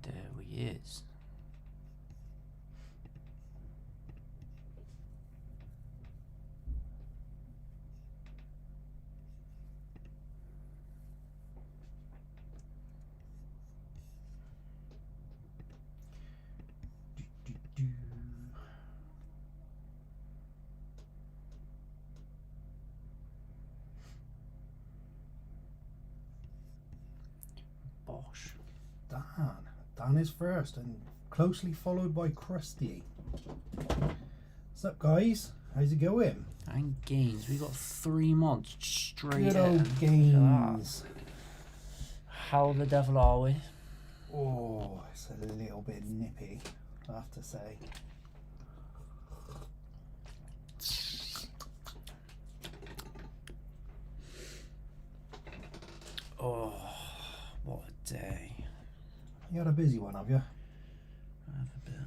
There he is. Bosh. Dan is first and closely followed by Krusty. What's up, guys? How's it going? And Gaines, we got 3 mods straight Good in. old Gaines. How the devil are we? Oh, it's a little bit nippy, I have to say. Oh, what a day. You had a busy one, have you? I have a bit.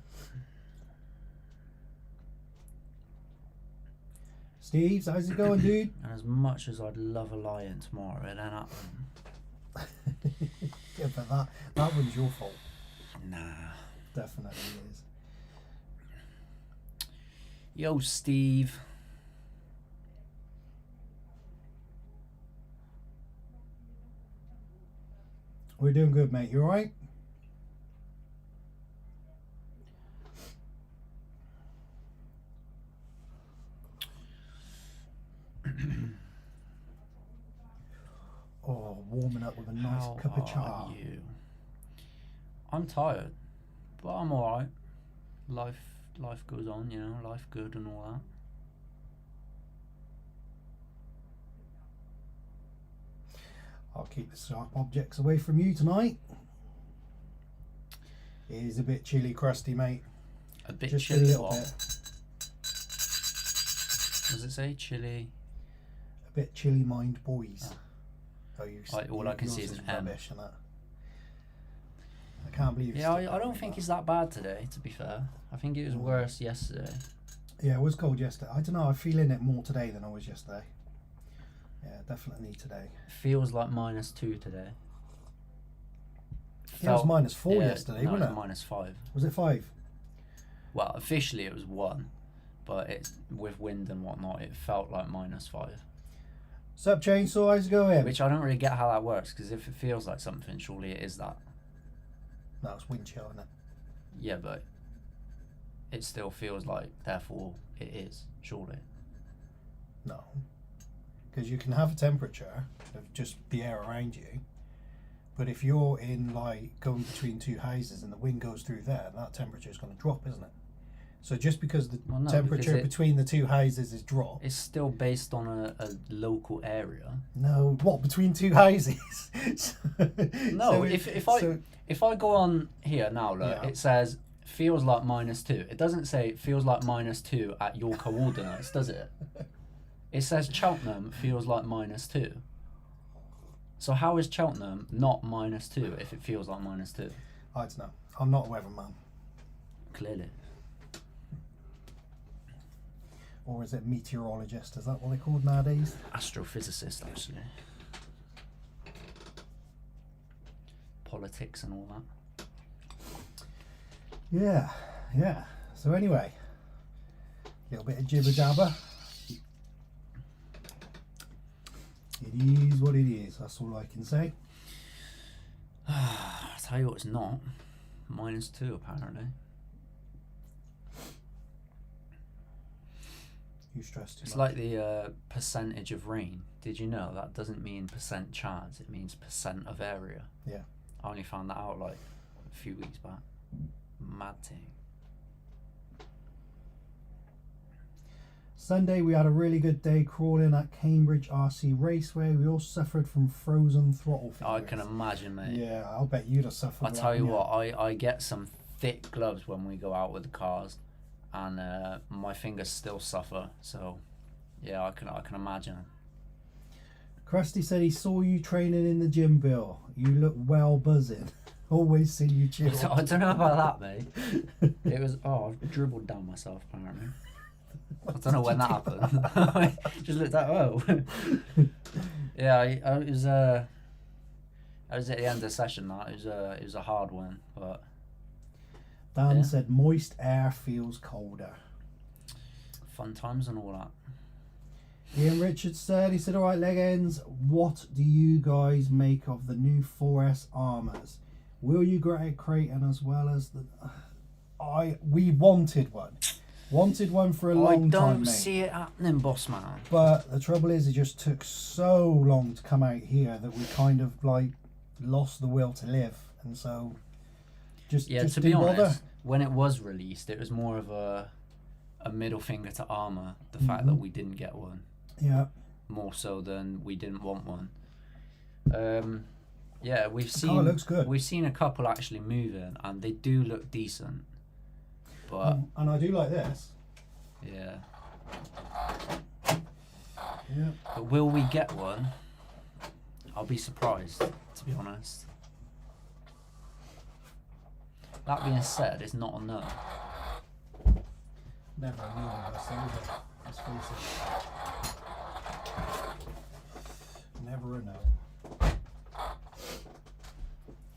Steve, how's it going, dude? And as much as I'd love a lion tomorrow, it ain't happening. Yeah, but that one's your fault. Nah. Definitely is. Yo, Steve. We're doing good, mate. You alright? Oh, warming up with a nice cup of How chai. are you? I'm tired, but I'm alright. Life goes on, you know, life good and all that. I'll keep the sharp objects away from you tonight. It is a bit chilly, Krusty, mate. A bit Just chilly. a little What? bit. Does it say chilly? A bit chilly, mind boys. Oh, All I can see yours is an M. rubbish, and that. I can't believe. Yeah, I don't think it's that bad today, to be fair. I think it was worse yesterday. Yeah, it was cold yesterday. I don't know. I'm feeling it more today than I was yesterday. Yeah, definitely today. Feels like -2 today. Yeah, it was -4 yesterday, no, wasn't it it? was -5. Was it 5? Well, officially it was 1, but it's with wind and whatnot, it felt like -5. Sup, Chainsaw? How's it going? Which I don't really get how that works, because if it feels like something, surely it is that. No, it's wind chill, isn't it? Yeah, but it still feels like, therefore, it is, surely. No. Because you can have a temperature of just the air around you, but if you're in, like, going between two houses and the wind goes through there, that temperature is going to drop, isn't it? So just because the Well, no, temperature because between the two houses is dropped. It's still based on a local area. No, what, between two houses? No, if I go on here now, look, Yeah. it says feels like -2. It doesn't say it feels like -2 at your coordinates, does it? It says Cheltenham feels like -2. So how is Cheltenham not -2 if it feels like -2? I don't know. I'm not a weatherman. Clearly. or is it meteorologist? Is that what they're called nowadays? Astrophysicist, actually. Politics and all that. Yeah, yeah. So anyway, a little bit of jibber jabber. It is what it is. That's all I can say. I'll tell you what, it's not. -2 apparently. You stressed too It's much. like the percentage of rain. Did you know that doesn't mean percent chance? It means percent of area. Yeah. I only found that out like a few weeks back. Mad thing. Sunday we had a really good day crawling at Cambridge RC Raceway. We all suffered from frozen throttle fingers. I can imagine, mate. Yeah, I'll bet you'd have suffered. I tell you what, I get some thick gloves when we go out with the cars, and my fingers still suffer. So, yeah, I can imagine. Krusty said he saw you training in the gym, Bill. You look well buzzing. Always seen you chill. I don't know about that, mate. It was I've dribbled down myself apparently. I don't know when that happened. I just looked at yeah, I was at the end of the session. That it was a hard one, but Dan yeah. said moist air feels colder. Fun times and all that. Ian Richards said, he said, all right, leg ends, what do you guys make of the new 4S armours? Will you get Creighton as well as the... we wanted one. Wanted one for a long time, I don't mate. see it happening, boss man. But the trouble is, it just took so long to come out here that we kind of like lost the will to live, and so just To be didn't honest, bother. when it was released, it was more of a middle finger to Armour. The fact that we didn't get one, Yeah, more so than we didn't want one. Yeah, we've car seen looks good. We've seen a couple actually moving, and they do look decent. But and I do like this. yeah. Yeah, But will we get one? I'll be surprised, to be honest. That being said, it's not a no. never a new one, I say, is it? Let's face it. Never a no.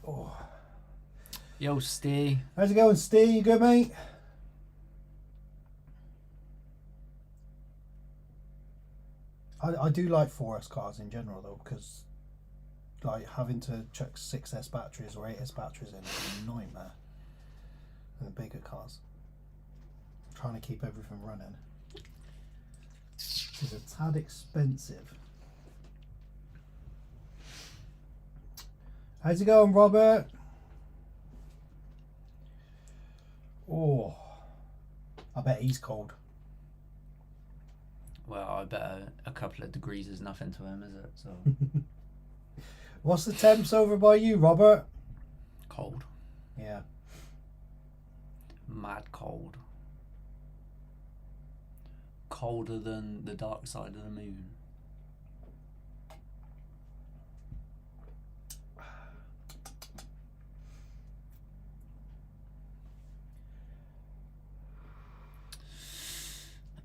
Oh, Yo, Steve. how's it going, Steve? You good, mate? I do like 4S cars in general though, because like having to chuck 6S batteries or 8S batteries in is a nightmare in the bigger cars. Trying to keep everything running is a tad expensive. How's it going, Robert? Oh, I bet he's cold. Well, I bet a couple of degrees is nothing to him, is it? So What's the temps over by you, Robert? cold, Yeah. mad cold, colder than the dark side of the moon.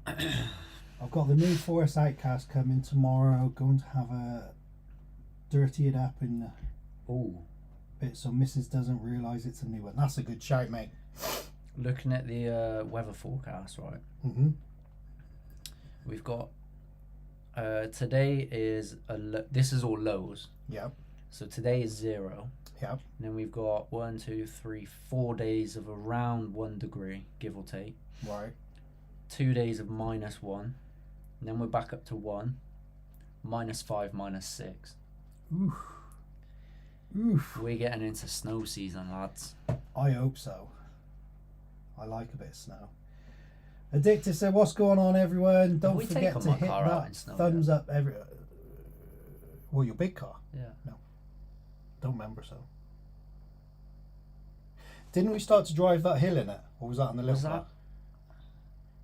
I've got the new 4S Outcast coming tomorrow. Going to have a dirty it up in the Oh, bit so Mrs. doesn't realise it's a new one. That's a good shout, mate. looking at the weather forecast, right? Mm-hmm. We've got today is this is all lows. Yep. So today is 0. Yep. And then we've got 1, 2, 3, 4 days of around 1 degree, give or take. Right. 2 days of -1. And then we're back up to 1, -5, -6. Oof. Oof. We're getting into snow season, lads. I hope so. I like a bit of snow. Addicted said, "What's going on, everyone? Don't we forget taken to my hit car out that in snow thumbs up every." Well, your big car. Yeah. Don't remember so. Didn't we start to drive that hill in it, or was that in the little Was car? that?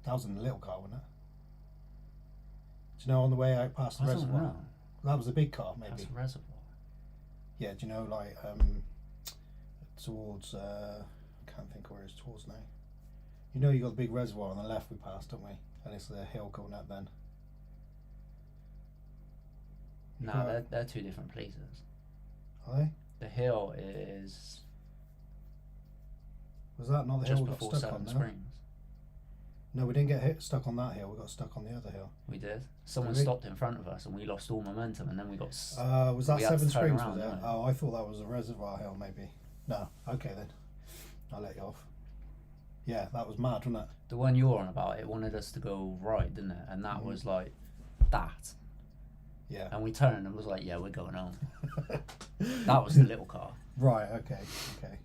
That was in the little car, wasn't it? Do you know on the way out past the I don't reservoir? know. That was the big car, maybe. That's a reservoir. Yeah, do you know, like towards I can't think where it's towards now. You know, you got the big reservoir on the left we passed, don't we? and it's the hill going up then. No, they're two different places. Are they? The hill is Was that not the hill just we got before stuck on? Seven Springs. No, we didn't get stuck on that hill. We got stuck on the other hill. We did. Someone Did we? stopped in front of us and we lost all momentum, and then we got. Was that we had to Seven turn Springs? around, Was it? didn't we? Oh, I thought that was a reservoir hill, maybe. No. Okay then. I'll let you off. Yeah, that was mad, wasn't it? The one you're on about, it wanted us to go right, didn't it? And that Mhm. was like that. Yeah. And we turned and was like, yeah, we're going home. That was the little car. Right. Okay. Okay.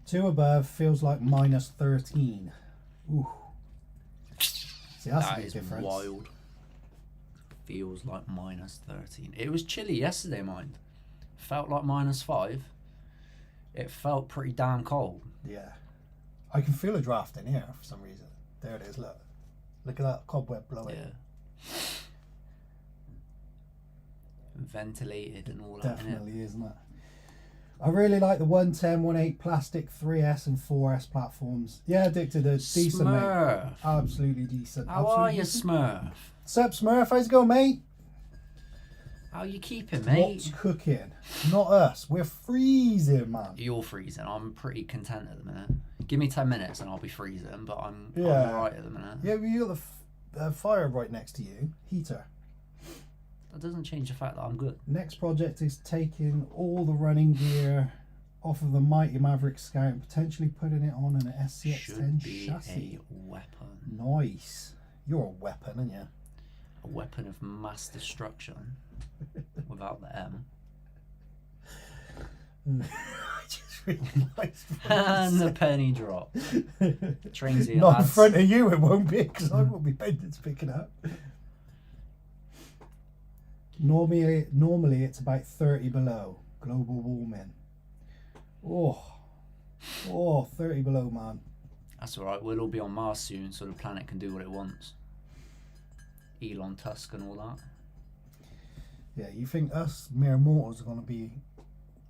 2 above feels like minus 13. Ooh. See, that's a That big is difference. wild. Feels like minus 13. It was chilly yesterday, mind. Felt like minus 5. It felt pretty damn cold. Yeah. I can feel a draft in here for some reason. There it is. Look. Look at that cobweb blowing. Yeah. Ventilated and all that. Definitely, isn't it? I really like the 110, 1.8 plastic 3S and 4S platforms. Yeah, Addicted are decent, mate. Smurf. Absolutely decent. How Absolutely are you, decent. Smurf? Sup, Smurf? How's it going, mate? How you keeping, What's mate? cooking? Not us. We're freezing, man. You're freezing. I'm pretty content at the minute. Give me 10 minutes and I'll be freezing, but I'm Yeah. alright at the minute. Yeah, but you got the fire right next to you. Heater. That doesn't change the fact that I'm good. Next project is taking all the running gear off of the Mighty Maverick Scout and potentially putting it on an SCX-10 Should be chassis. a weapon. Nice. You're a weapon, aren't you? A weapon of mass destruction. Without the M. I just realised. And the penny drop. Trainsy Not in lads. front of you, it won't be, because I won't be bending to pick it up. Normally it's about 30 below. Global warming. Oh, 30 below, man. That's alright, we'll all be on Mars soon so the planet can do what it wants. Elon Tusk and all that. Yeah, you think us mere mortals are going to be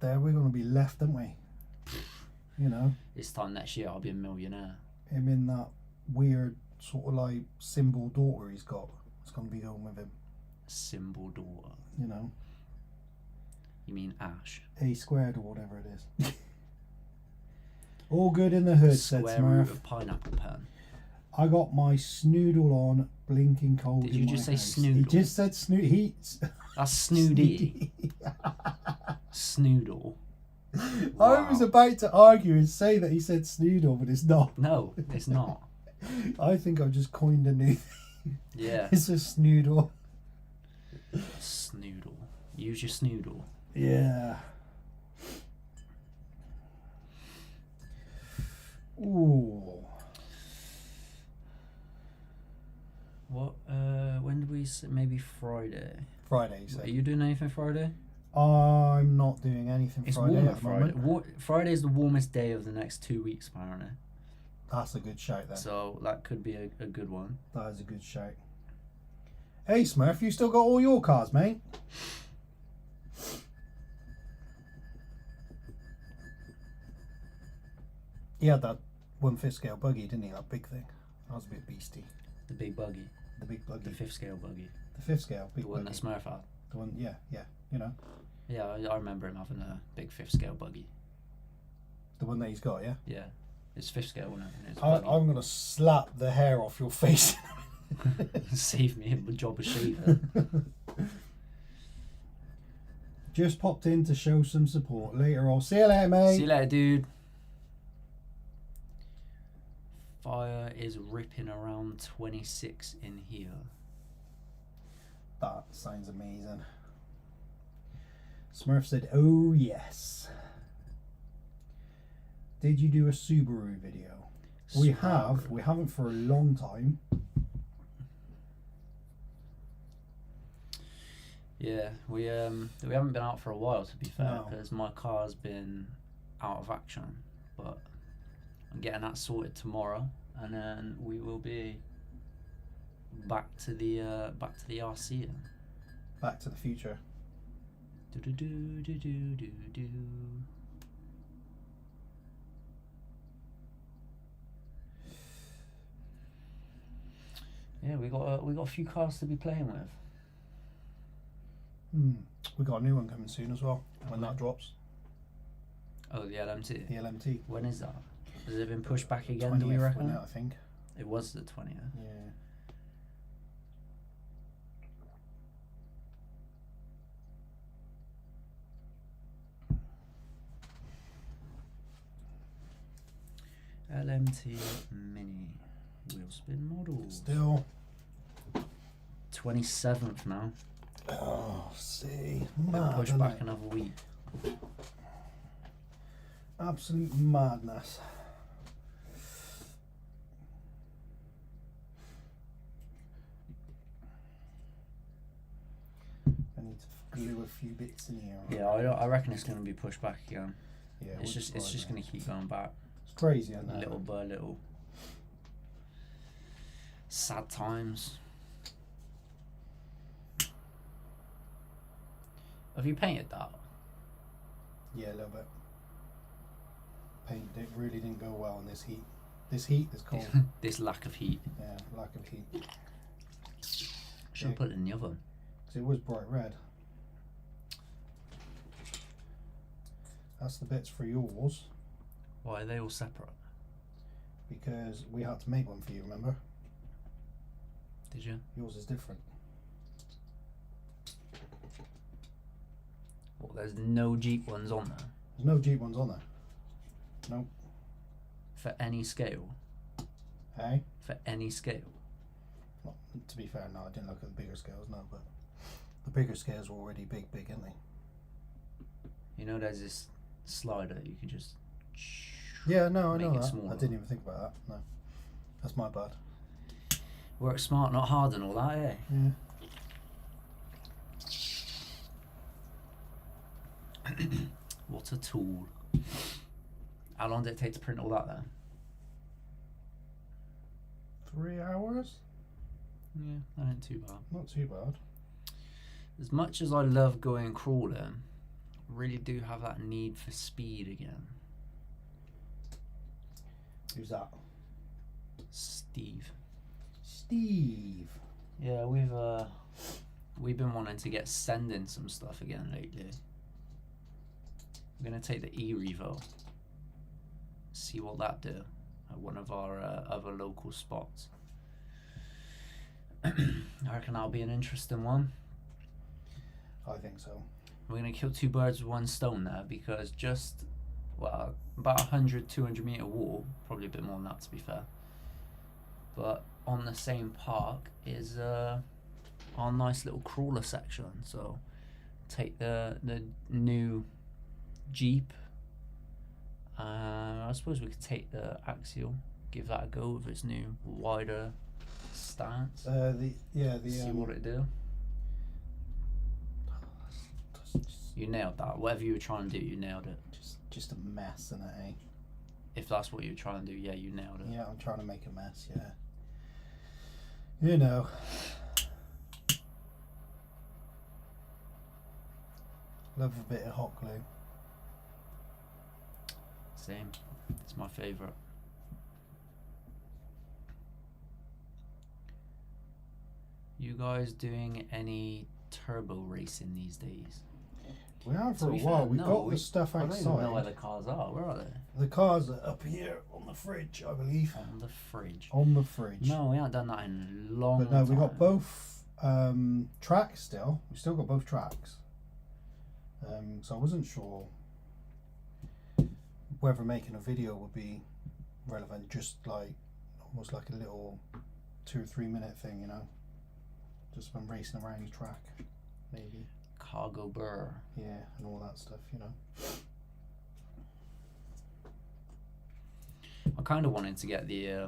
there? We're going to be left, aren't we? You know, This time next year I'll be a millionaire. him in that weird sort of like symbol daughter he's got. It's going to be going with him, Symbol daughter. you know. You mean Ash? A squared or whatever it is. All good in the hood, said Square root Smurf. of pineapple pen. I got my snoodle on, blinking cold. Did in you my just say house. He snoodle? just said snood. He. That's Snoody. Snoodle. I was about to argue and say that he said snoodle, but it's not. No, it's not. I think I've just coined a new thing. Yeah. It's a snoodle. Snoodle. Use your snoodle. Yeah. Ooh. What? When did we? Maybe Friday. Friday, you Are say? you doing anything Friday? I'm not doing anything It's Friday warmer at the Friday. moment. Friday is the warmest day of the next 2 weeks, apparently. That's a good shout then. So that could be a good one. That is a good shout. Hey Smurf, you still got all your cars, mate? He had that 1/5 scale buggy, didn't he? That big thing. That was a bit beastie. The big buggy. The big buggy. The 5th scale buggy. The 5th scale, big The one buggy. that Smurf had. The one, yeah, you know. Yeah, I remember him having a big 5th scale buggy. The one that he's got, yeah? Yeah. It's 5th scale, wasn't it? It's I'm going to slap the hair off your face. Save me a job of shaving. Just popped in to show some support. Later on. See you later, mate. See you later, dude. Fire is ripping around 26 in here. That sounds amazing. Smurf said, "Oh yes." Did you do a Subaru video? We have. Subaru. We haven't for a long time. Yeah, we haven't been out for a while, to be fair, No. because my car's been out of action. But I'm getting that sorted tomorrow, and then we will be back to the RC. Back to the Future. Do do do do do do do. Yeah, we got a few cars to be playing with. We got a new one coming soon as well. When Okay. that drops, Oh, the LMT. the LMT. When is that? Has it been pushed back again? Do we 20th reckon? went out, I think. It was the 20th. Yeah. LMT Mini wheel spin models. Still. 27th now. Oh, see. Been Mad, pushed isn't back it? another week. Absolute madness. I need to glue a few bits in here. Yeah, I reckon it's going to be pushed back again. Yeah, It's just going to keep going back, It's crazy, isn't it? little by little. Sad times. Have you painted that? Yeah, a little bit. Paint really didn't go well in this heat. This heat is cold. This lack of heat. Yeah, lack of heat. Should have put it in the oven. Because it was bright red. That's the bits for yours. Why are they all separate? Because we had to make one for you, remember? Did you? Yours is different. Well, there's no Jeep ones on there There's no Jeep ones on there. Nope. for any scale. Hey? For any scale. Well, to be fair, no, I didn't look at the bigger scales, no, but the bigger scales were already big, aren't they? You know, there's this slider you can just. Yeah, no, I Make know it that. smaller. I didn't even think about that. No. That's my bad. Work smart, not hard, and all that, eh? Yeah. What a tool. How long did it take to print all that then? 3 hours? Yeah, that ain't too bad. Not too bad. As much as I love going crawling, I really do have that need for speed again. Who's that? Steve. Steve. Yeah, we've been wanting to get sending some stuff again lately. We're gonna take the e-revo, see what that do at one of our other local spots. I reckon that'll be an interesting one. I think so. We're gonna kill two birds with one stone there, because just, well, about 100, 200 meter wall, probably a bit more than that to be fair, but on the same park is our nice little crawler section. So take the new Jeep, I suppose we could take the Axial, give that a go with its new wider stance, see what it do. You nailed that. Whatever you were trying to do, you nailed it. Just a mess, isn't it, eh? If that's what you were trying to do, yeah, you nailed it. Yeah, I'm trying to make a mess, yeah. You know. Love a bit of hot glue. Same. It's my favourite. You guys doing any turbo racing these days? We have To for a be while. fair, We no, got the stuff I don't even know where outside. the cars are. Where are they? The cars are up here on the fridge, I believe. On the fridge. On the fridge. No, we haven't done that in a long But no, we got time. both tracks still. We still got both tracks. So I wasn't sure whether making a video would be relevant, just like almost like a little 2 or 3 minute thing, you know, just when racing around the track, maybe. Cargo Burr. Yeah, and all that stuff, you know. I kind of wanted to get the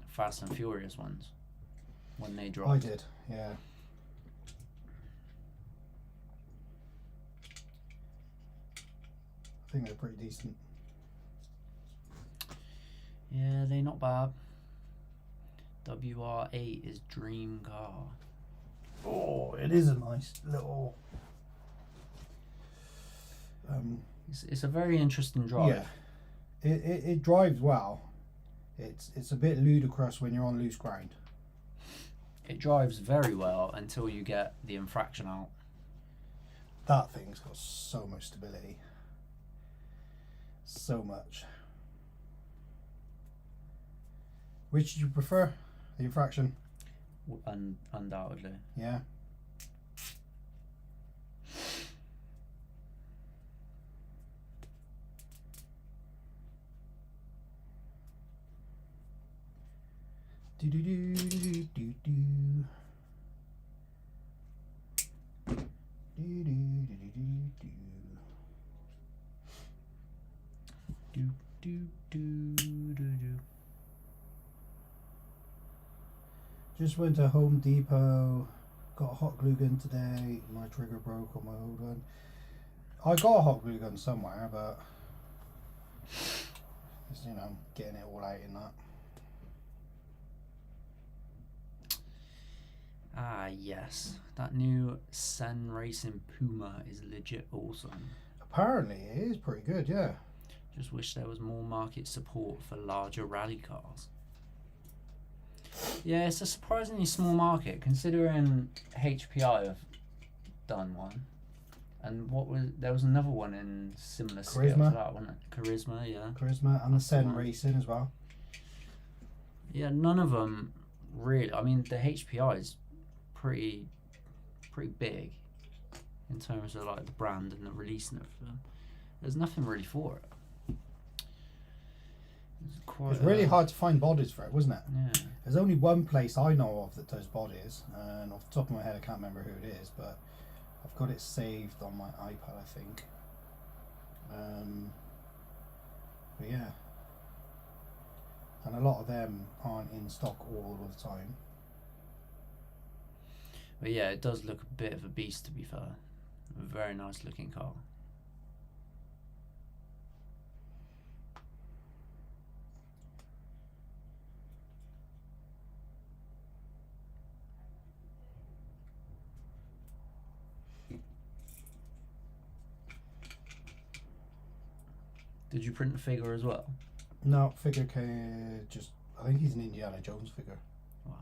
Fast and Furious ones when they dropped. I did, yeah. I think they're pretty decent. Yeah, they're not bad. WR8 is dream car. Oh, it is a nice little. It's a very interesting drive. Yeah, it drives well. It's a bit ludicrous when you're on loose ground. It drives very well until you get the infraction out. That thing's got so much stability. So much. Which do you prefer? The infraction? Undoubtedly. Yeah. Do do do do do do do. Do do do do do. Do do do do do. Just went to Home Depot, got a hot glue gun today. My trigger broke on my old one. I got a hot glue gun somewhere, but just, getting it all out in that. Ah, yes. That new Sen Racing Puma is legit awesome. Apparently it is pretty good, yeah. Just wish there was more market support for larger rally cars. Yeah, it's a surprisingly small market considering HPI have done one. And there was another one in similar scale to that, wasn't it? Charisma, yeah. Charisma and the Sen Racing as well. Yeah, none of them really. I mean, the HPI is pretty big in terms of like the brand and the release and everything. There's nothing really for it. It's really hard to find bodies for it, wasn't it? Yeah. There's only one place I know of that does bodies, and off the top of my head I can't remember who it is, but I've got it saved on my iPad, I think. But yeah. And a lot of them aren't in stock all of the time. But yeah, it does look a bit of a beast, to be fair. A very nice looking car. Did you print the figure as well? No, figure I think he's an Indiana Jones figure. Wow.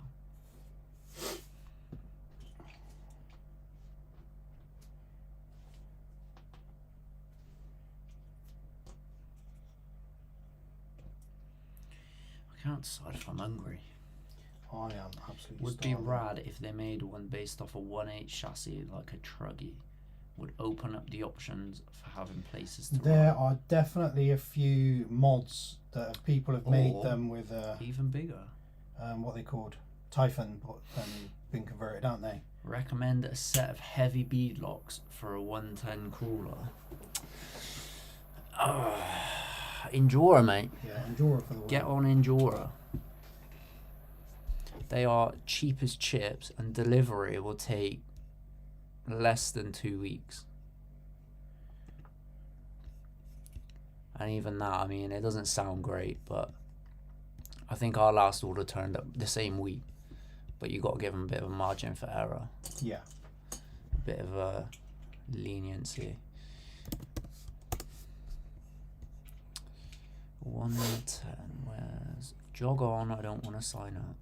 I can't decide if I'm hungry. I am absolutely Would be starving. rad if they made one based off a 1.8 chassis like a Truggy. Would open up the options for having places to There ride. are definitely a few mods that people have made Or them with even bigger. what they called Typhon, but been converted, aren't they? Recommend a set of heavy beadlocks for a 110 crawler. Endura, mate. Yeah, Endura for the Get win. on Endura. They are cheap as chips, and delivery will take less than 2 weeks. And even that, I mean, it doesn't sound great, but I think our last order turned up the same week. But you got to give them a bit of a margin for error. Yeah. A bit of a leniency. 110, where's jog on? I don't want to sign up.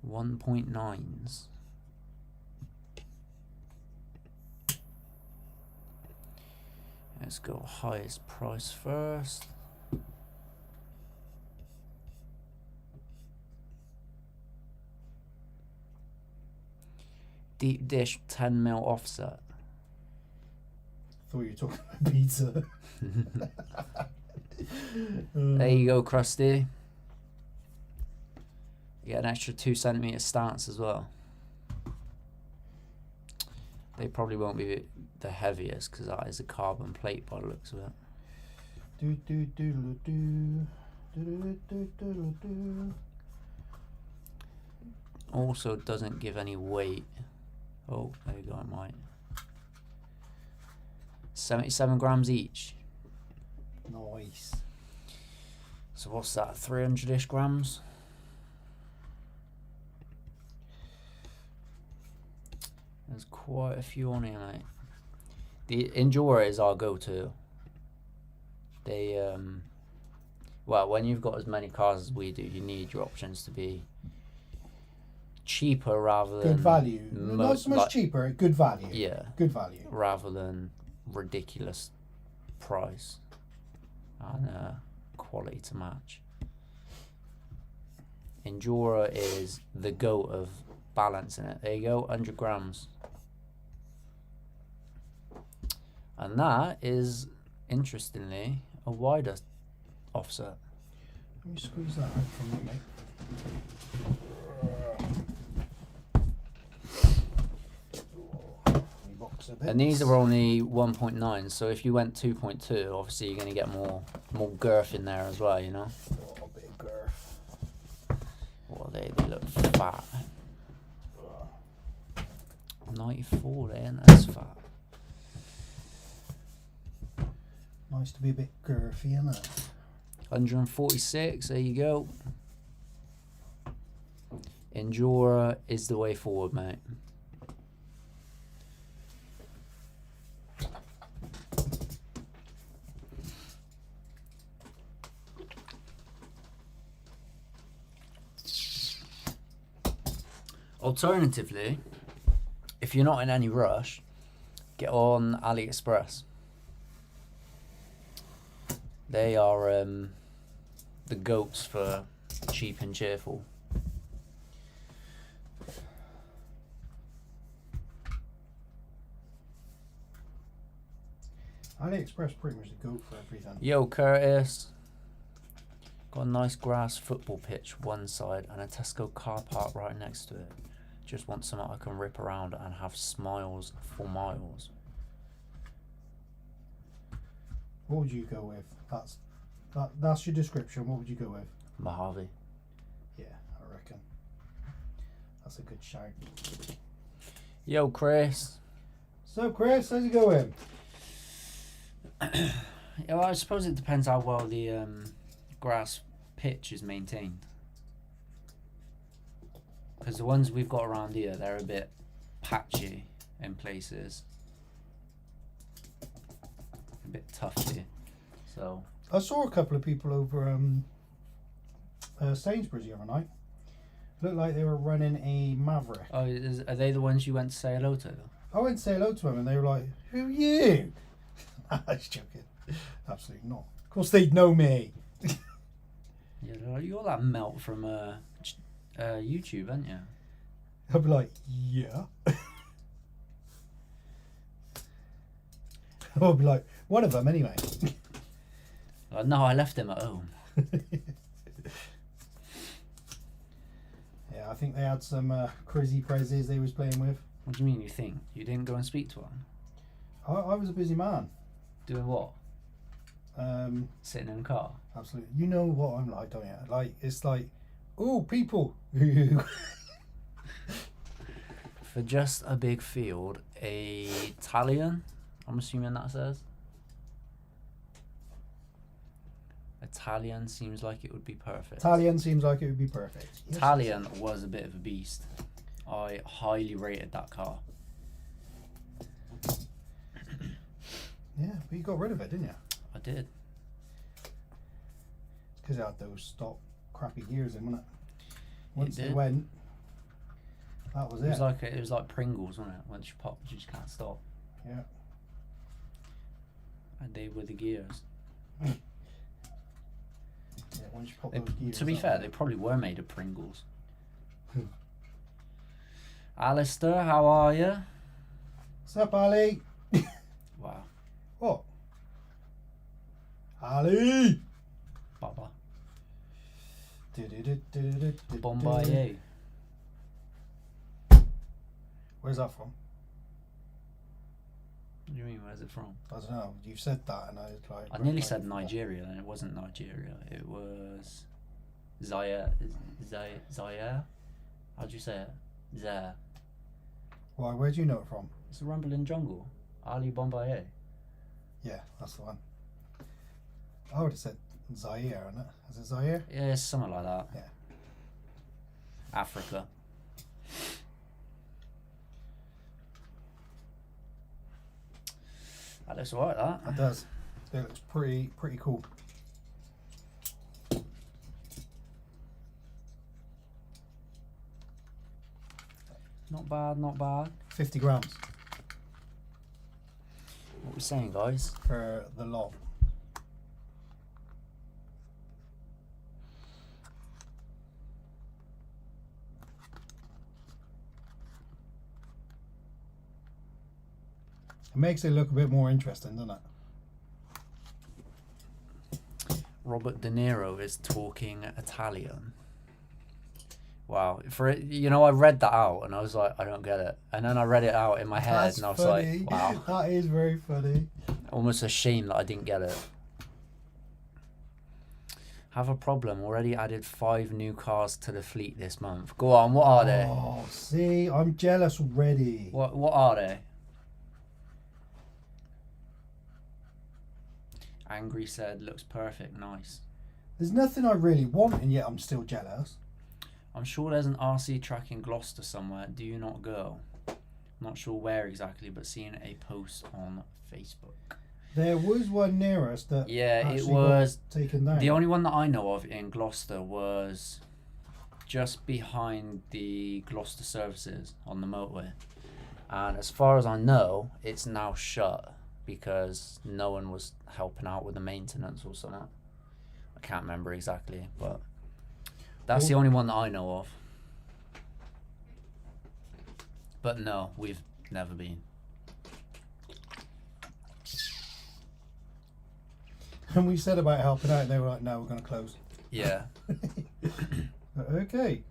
1.9s. Let's go highest price first. Deep dish 10mm offset. Thought you were talking about pizza. There you go, Krusty. You get an extra 2 centimeter stance as well. They probably won't be the heaviest because that is a carbon plate by the looks of it. Do do do do do do do do do. Also doesn't give any weight. Oh, there you go, I might. 77 grams each. Nice. So what's that, 300-ish grams? There's quite a few on here, mate. The Endura is our go-to. They, Well, when you've got as many cars as we do, you need your options to be cheaper rather than Good value. Not so much cheaper, good value. Yeah. Good value. Rather than ridiculous price and quality to match. Endura is the goat of balancing it. There you go, 100 grams. And that is, interestingly, a wider offset. Let me squeeze that out from you, mate. And these are only 1.9, so if you went 2.2, obviously you're going to get more girth in there as well, you know? Oh, a bit of girth. Well, they look fat. 94, that's fat. Nice to be a bit girthy, isn't it? 146, there you go. Endura is the way forward, mate. Alternatively, if you're not in any rush, get on AliExpress. They are the goats for cheap and cheerful. AliExpress pretty much the goat for everything. Yo, Curtis. Got a nice grass football pitch one side and a Tesco car park right next to it. Just want something I can rip around and have smiles for miles. What would you go with? That's your description. What would you go with? Mojave. Yeah, I reckon. That's a good shout. Yo, Chris. So, Chris, how's it going? Yeah, well, I suppose it depends how well the grass pitch is maintained. Because the ones we've got around here, they're a bit patchy in places. A bit tufty. So I saw a couple of people over Sainsbury's the other night. Looked like they were running a Maverick. Oh, are they the ones you went to say hello to? I went to say hello to them and they were like, "Who are you?" I was joking. Absolutely not. Of course they'd know me. Yeah, you're that melt from YouTube, aren't you? I'd be like, yeah. I'd be like, one of them anyway. No, I left them at home. Yeah, I think they had some crazy prezzies they was playing with. What do you mean you think? You didn't go and speak to one? I was a busy man. Doing what? Sitting in a car? Absolutely. You know what I'm like, don't you? Like, it's like, oh, people. For just a big field, a Italian, I'm assuming that says. Italian seems like it would be perfect. Italian seems like it would be perfect. Yes. Italian was a bit of a beast. I highly rated that car. Yeah, but you got rid of it, didn't you? I did. It's because it had those stock crappy gears in, wasn't it? Once It they did. went, that was it. It was like Pringles, wasn't it? Once you pop, you just can't stop. Yeah. And they were the gears. Yeah, once you pop those gears. To be fair, they probably were made of Pringles. Alistair, how are you? What's up, Ali? Wow. What? Ali! Baba. Bombardier. Bombardier. Where's that from? What do you mean, where's it from? I don't know. You've said that, and I was like. I nearly said Nigeria, and it wasn't Nigeria. It was Zaire. Zaire? How'd you say it? Zaire. Why? Where do you know it from? It's a rumbling jungle. Ali Bombardier. Yeah, that's the one. I would have said Zaire, isn't it? Is it Zaire? Yeah, it's something like that. Yeah. Africa. That looks alright, that. It does. It looks pretty cool. Not bad, not bad. 50 grams What we saying, guys? for the lot. It makes it look a bit more interesting, doesn't it? Robert De Niro is talking Italian. Wow. I read that out and I was like, I don't get it. And then I read it out in my head That's and I was funny. like, wow. That is very funny. Almost ashamed that I didn't get it. Have a problem. Already added 5 new cars to the fleet this month. Go on, what are they? Oh, see, I'm jealous already. What are they? Angry said, looks perfect, nice. There's nothing I really want, and yet I'm still jealous. I'm sure there's an RC track in Gloucester somewhere. Do you not go? Not sure where exactly, but seeing a post on Facebook. There was one near us that Yeah, it actually was got taken down. the only one that I know of in Gloucester was just behind the Gloucester services on the motorway. And as far as I know, it's now shut because no one was helping out with the maintenance or something. I can't remember exactly, but that's the only one that I know of. But no, we've never been. And we said about helping out, and they were like, no, we're going to close. Yeah. Okay.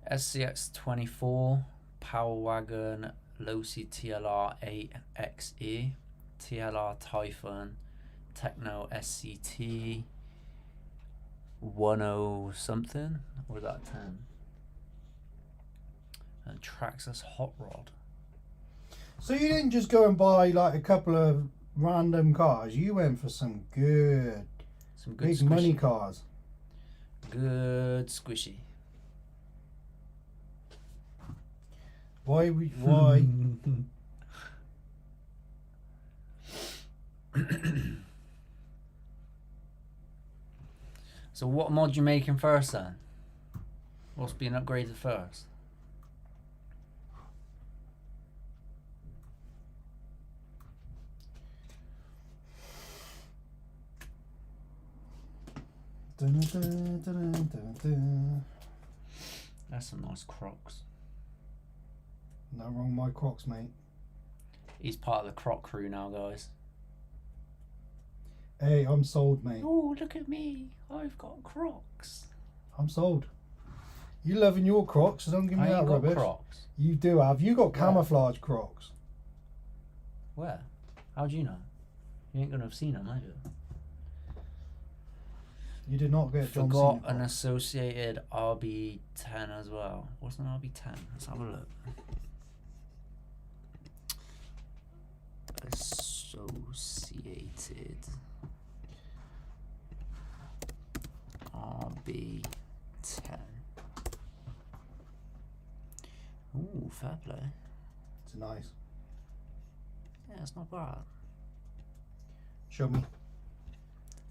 SCX24, Power Wagon, Losi TLR 8XE, TLR Typhoon, Techno SCT, 10 something, or is that 10? And Traxxas Hot Rod. So you didn't just go and buy like a couple of random cars. You went for some good big squishy. money cars. Good squishy. Why? So what mod you making first then? What's being upgraded first? That's some nice Crocs. No wrong with my Crocs, mate. He's part of the Croc crew now, guys. Hey, I'm sold, mate. Oh, look at me. I've got Crocs. I'm sold. You loving your Crocs, so don't give me I that ain't got rubbish. Crocs. You do have. You got camouflage Crocs. Where? How'd you know? You ain't gonna have seen them, have you? You did not get John Forgot Cena an Crocs. associated RB10 as well. What's an RB10? Let's have a look. Associated RB10. Ooh, fair play. It's nice. Yeah, it's not bad. Show me.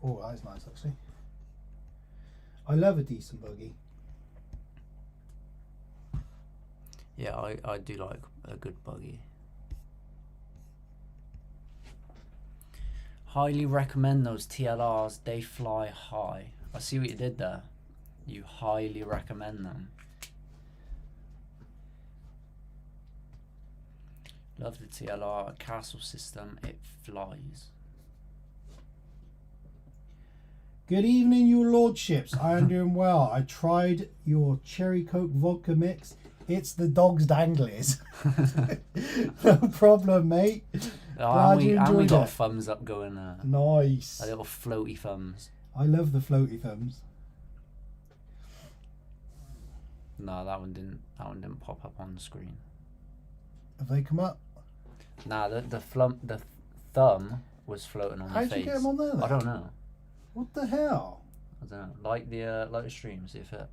Oh, that is nice, actually. I love a decent buggy. Yeah, I do like a good buggy. Highly recommend those TLRs. They fly high. I see what you did there. You highly recommend them. Love the TLR castle system. It flies. Good evening, your lordships. I am doing well. I tried your cherry coke vodka mix. It's the dog's danglies. No problem, mate. Oh, Glad you and we enjoyed got it. thumbs up going there. Nice. A little floaty thumbs. I love the floaty thumbs. No, that one didn't pop up on the screen. Have they come up? Nah, the thumb was floating on my How'd face. you get them on there, then? I don't know. What the hell? I don't know. Like the stream, see if it.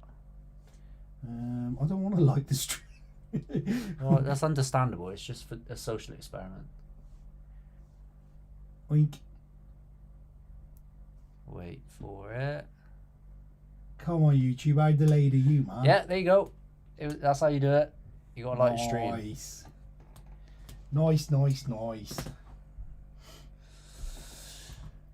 I don't want to like the stream. Well, that's understandable. It's just for a social experiment. Wink. Wait for it. Come on, YouTube. How delayed are you, man? Yeah, there you go. That's how you do it. You got to like the stream. Nice. Nice.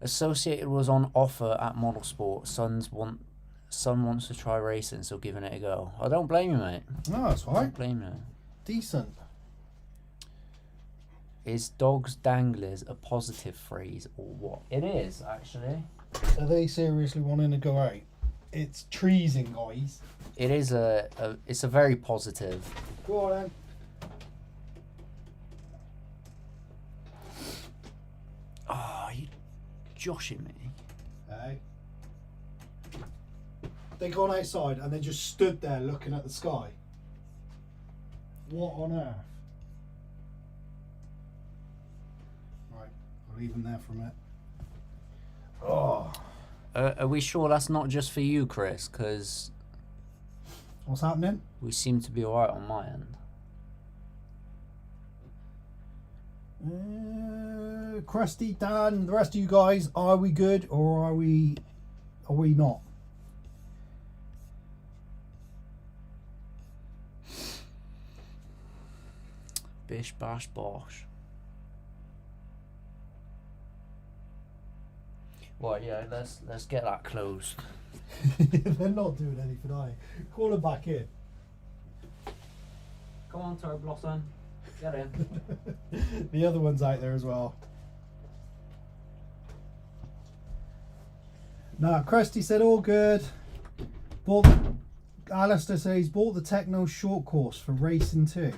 Associated was on offer at Model Sport. Son wants to try racing, so giving it a go. I don't blame you, mate. No, that's I right. don't blame you. Decent. Is dogs danglers a positive phrase or what? It is, actually. Are they seriously wanting to go out? It's treason, guys. It is it's a very positive. Go on then. Oh, you joshing me. Hey. They gone outside and they just stood there looking at the sky. What on earth? Right, I'll leave them there for a minute. Oh. Are we sure that's not just for you, Chris? Because What's happening? we seem to be alright on my end. Krusty, Dan, the rest of you guys, are we good or are we not? Bish bash bosh. Well, yeah, let's get that closed. They're not doing anything, are they? Call them back in. Come on, Turbo Blossom. Get in. The other one's out there as well. No, Krusty said all good. Alistair says he's bought the Techno short course for racing too.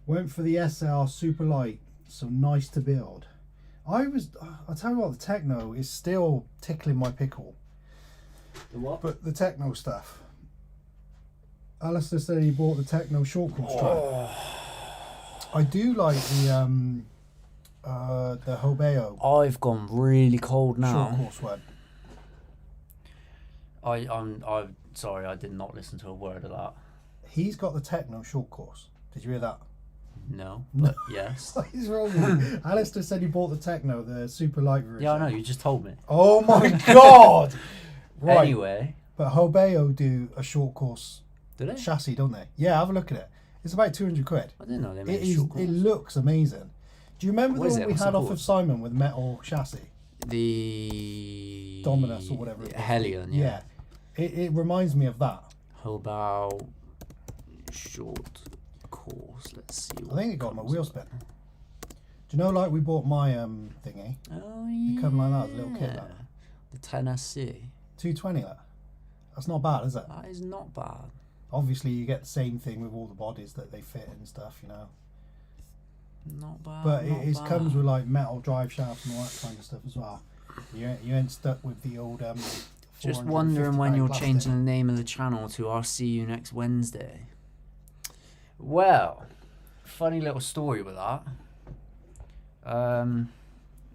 Went for the SR super light, so nice to build. I'll tell you what, the Techno is still tickling my pickle. The what? But the Techno stuff. Alistair said he bought the Techno short course track. I do like the Hobeo I've gone really cold now. short course one. I'm sorry, I did not listen to a word of that. He's got the Techno short course. Did you hear that? No, but yes. What is wrong with you? Alistair said he bought the Techno, the super light version. Yeah, I know. You just told me. Oh my god! Right. Anyway, But Hobeo do a short course do they? chassis, don't they? Yeah, have a look at it. It's about 200 quid. I didn't know they made It a is. short course. It looks amazing. Do you remember What the is one it? we What's had it off of called? Simon with metal chassis? The Dominus or whatever it was. Hellion, yeah. It reminds me of that. Hobao short course. Let's see. I think it got my wheel spin. Do you know, like we bought my thingy? Oh yeah. It come like that as a little kid. That. The Tennessee. 220. That's not bad, is it? That is not bad. Obviously, you get the same thing with all the bodies that they fit and stuff, you know. Not bad. But not it bad. comes with like metal drive shafts and all that kind of stuff as well. You ain't stuck with the old. Just wondering when you're plastic. changing the name of the channel to I'll see you next Wednesday. Well, funny little story with that.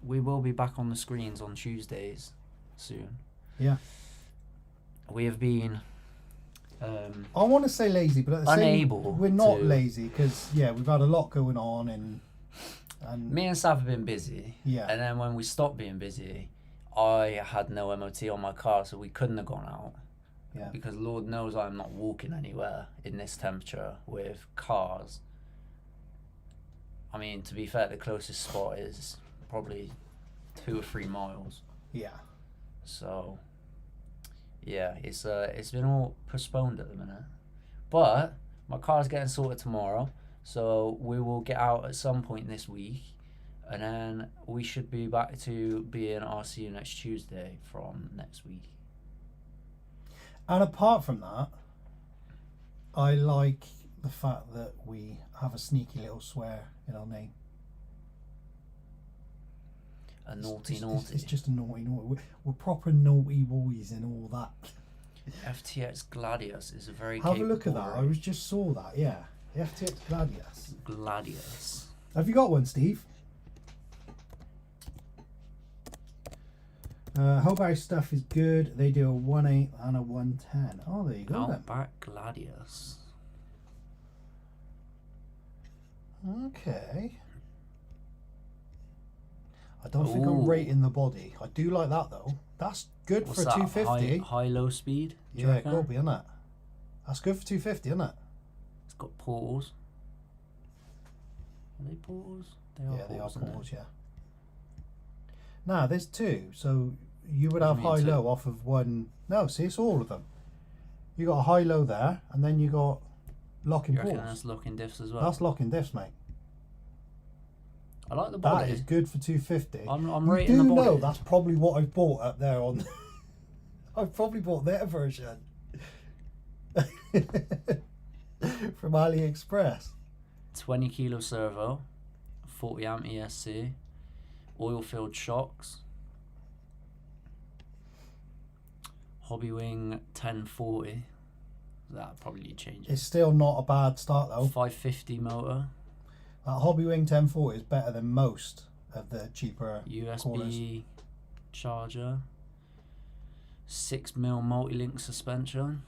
We will be back on the screens on Tuesdays soon. Yeah. We have been I want to say lazy, but at the unable same, we're not to- lazy because we've had a lot going on and me and Sav have been busy. Yeah. And then when we stopped being busy, I had no MOT on my car, so we couldn't have gone out. Yeah. Because Lord knows I'm not walking anywhere in this temperature with cars. I mean, to be fair, the closest spot is probably 2 or 3 miles. Yeah. So, yeah, it's been all postponed at the minute. But my car's getting sorted tomorrow, so we will get out at some point this week, and then we should be back to being RCU next Tuesday from next week. And apart from that, I like the fact that we have a sneaky little swear in our name. A naughty It's naughty. just a naughty. We're proper naughty boys and all that. FTX Gladius is a very Have a look at capable that. I just saw that. Yeah, the FTX Gladius. Gladius. Have you got one, Steve? Hobart stuff is good. They do a 1.8 and a 1.10. Oh, there you go then. Outback Gladius. Okay. I don't think I'm Ooh. rating the body. I do like that though. That's good What's for a that? 250. High-low speed? Do you Yeah, it reckon? could be, isn't it? That's good for 250, isn't it? It's got portals. Are they portals? They are Yeah, they are portals, aren't portals, yeah. Nah, there's two. So you would have What do you mean high-low two? off of one. No, see, it's all of them. You got a high-low there, and then you got locking You reckon portals. that's locking diffs as well? That's locking diffs, mate. I like the That body. is good for 250. I'm You rating do the body. know that's probably what I've bought up there on. I've probably bought their version from AliExpress. 20 kilo servo, 40 amp ESC, oil-filled shocks, Hobbywing 1040. That probably changes. It's still not a bad start though. 550 motor, That Hobbywing 1040 is better than most of the cheaper USB callers. charger, 6mm multi-link suspension,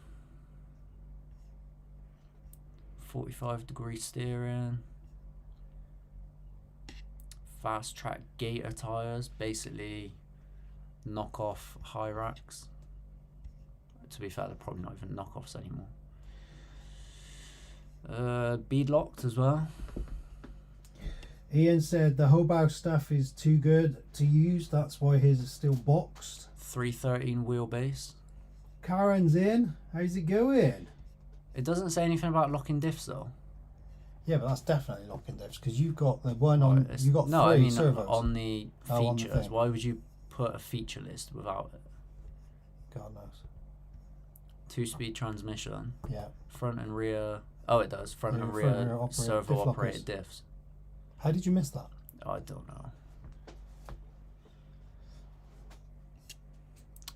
45-degree steering, fast track Gator tires, basically knockoff Hyrax. To be fair, they're probably not even knockoffs anymore. Bead locked as well. Ian said the Hobau stuff is too good to use. That's why his is still boxed. 313 wheelbase. Karen's in. How's it going? It doesn't say anything about locking diffs though. Yeah, but that's definitely locking diffs because you've got the one on. It's- You got no, three I mean servos. on the Oh, on the features. thing. Why would you put a feature list without it? God knows. 2-speed transmission, Yeah. front and rear. Oh, it does. Front Yeah, and front and rear rear operated servo diff operated lockers. diffs. How did you miss that? I don't know.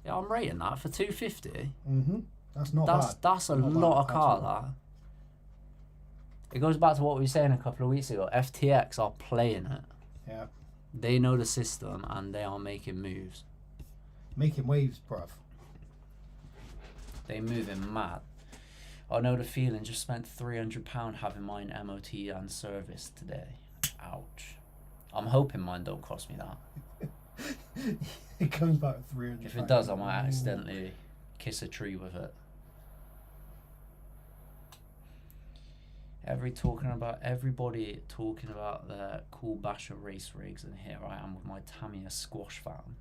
Yeah, I'm rating that for 250. Mm-hmm. That's not That's bad. that's a Not bad lot of at car. all. That. It goes back to what we were saying a couple of weeks ago. FTX are playing it. Yeah. They know the system and they are making moves. Making waves, bruv. They moving mad. I know the feeling. Just spent £300 having mine MOT and service today. Ouch. I'm hoping mine don't cost me that. It comes back with 300. If it does, I might accidentally kiss a tree with it. Everybody talking about their cool Basher race rigs, and here I am with my Tamiya squash fan.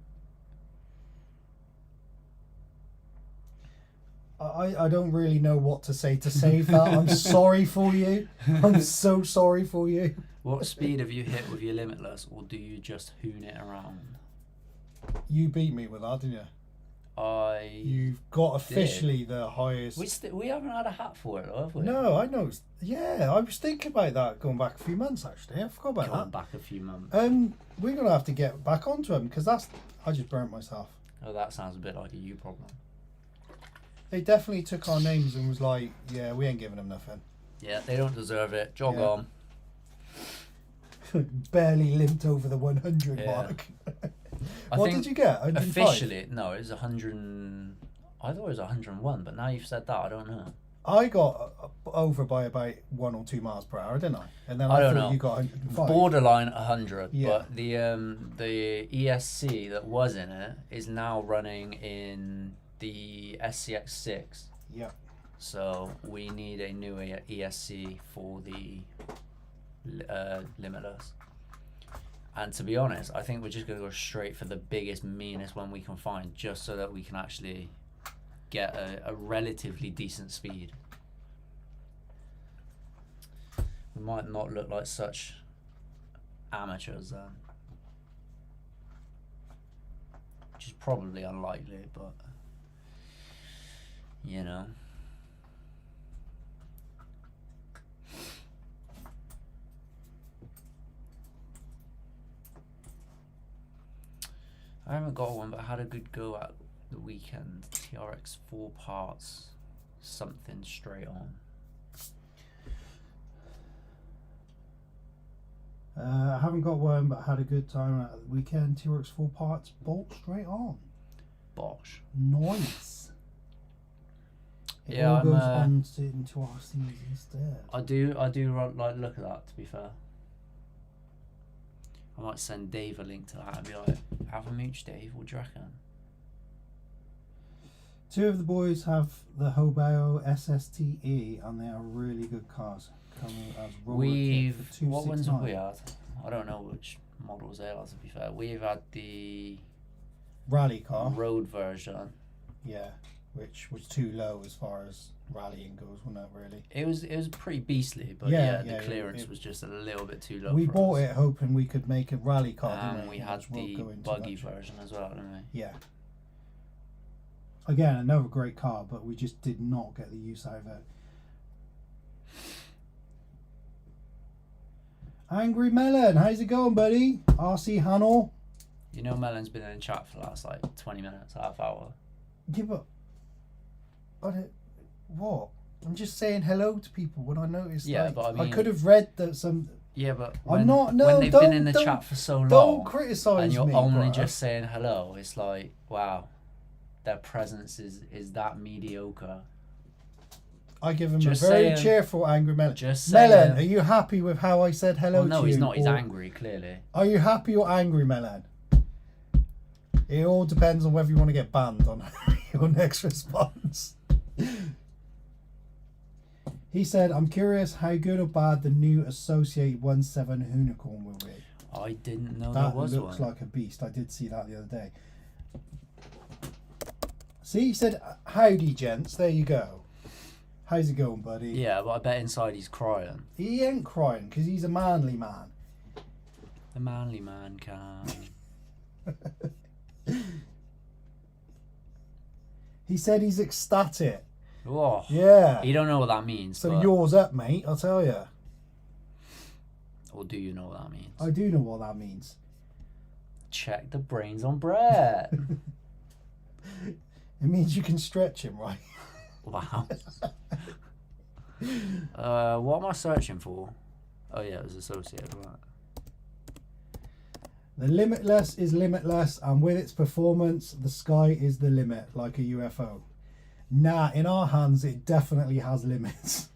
I don't really know what to say to save that. I'm sorry for you. I'm so sorry for you. What speed have you hit with your Limitless, or do you just hoon it around? You beat me with that, didn't you? You've got officially the highest. We haven't had a hat for it, though, have we? No, I know. Yeah, I was thinking about that going back a few months actually. I forgot about Going that. back a few months. We're gonna have to get back onto them because I just burnt myself. Oh, that sounds a bit like a you problem. They definitely took our names and was like, yeah, we ain't giving them nothing. Yeah, they don't deserve it. Jog Yeah. on. Barely limped over the 100 Yeah. mark. I What think did you get? 105? officially, no, it was 100. I thought it was 101, but now you've said that, I don't know. I got over by about 1 or 2 miles per hour, didn't I? And then I I don't thought know. you got 105. Borderline 100, Yeah. but the ESC that was in it is now running in the SCX6. Yeah. So we need a new ESC for the Limitless. And to be honest, I think we're just going to go straight for the biggest, meanest one we can find, just so that we can actually get a relatively decent speed. We might not look like such amateurs then. Which is probably unlikely, but you know. I haven't got one, but I had a good go at the weekend. TRX 4 parts, something straight on. I haven't got one, but had a good time at the weekend. TRX 4 parts, bolt straight on. Bosh. Nice. It Yeah, all I'm, goes on into our scenes instead. I do like look at that, to be fair. I might send Dave a link to that and be like, have a mooch, Dave. What do you reckon? Two of the boys have the Hobao SSTE, and they are really good cars. Coming as roller kit for What ones have we 269. had? I don't know which models they are, to be fair. We've had the Rally car, road version. yeah, which was too low as far as rallying goes, wasn't it? Really. It was pretty beastly, but Yeah, the yeah, clearance it- was just a little bit too low. We for bought us. it hoping we could make a rally car, didn't And we Which had won't the go into buggy much. version as well, didn't we? Yeah. Again, another great car, but we just did not get the use out of it. Angry Melon, how's it going, buddy? RC Hannell. You know, Melon's been in chat for the last like 20 minutes, half hour. Yeah, but what? I'm just saying hello to people when I noticed. Yeah, like, but I mean- could have read that some. Yeah, but I'm not- no, when they've been in the don't- chat for so Don't long, criticise and you're me. only bruh. just saying hello, it's like, wow, their presence is that mediocre. I give him Just a very saying- cheerful Angry Melon. Just Melon, saying. are you happy with how I said hello Well, no, to you? he's not. He's or- angry, clearly. Are you happy or angry, Melon? It all depends on whether you want to get banned on your next response. He said, I'm curious how good or bad the new Associate 17 Unicorn will be. I didn't know That there was looks one. like a beast. I did see that the other day. See, he said, howdy, gents. There you go. How's it going, buddy? Yeah, but I bet inside he's crying. He ain't crying because he's a manly man. The manly man can. He said he's ecstatic. Oh, Yeah. you don't know what that means. So but, yours up, mate, I'll tell you. or do you know what that means? I do know what that means. Check the brains on Brett. It means you can stretch him, right? Wow. What am I searching for? Oh yeah, it was associated, right? The Limitless is limitless, and with its performance, the sky is the limit, like a UFO. Nah, in our hands, it definitely has limits.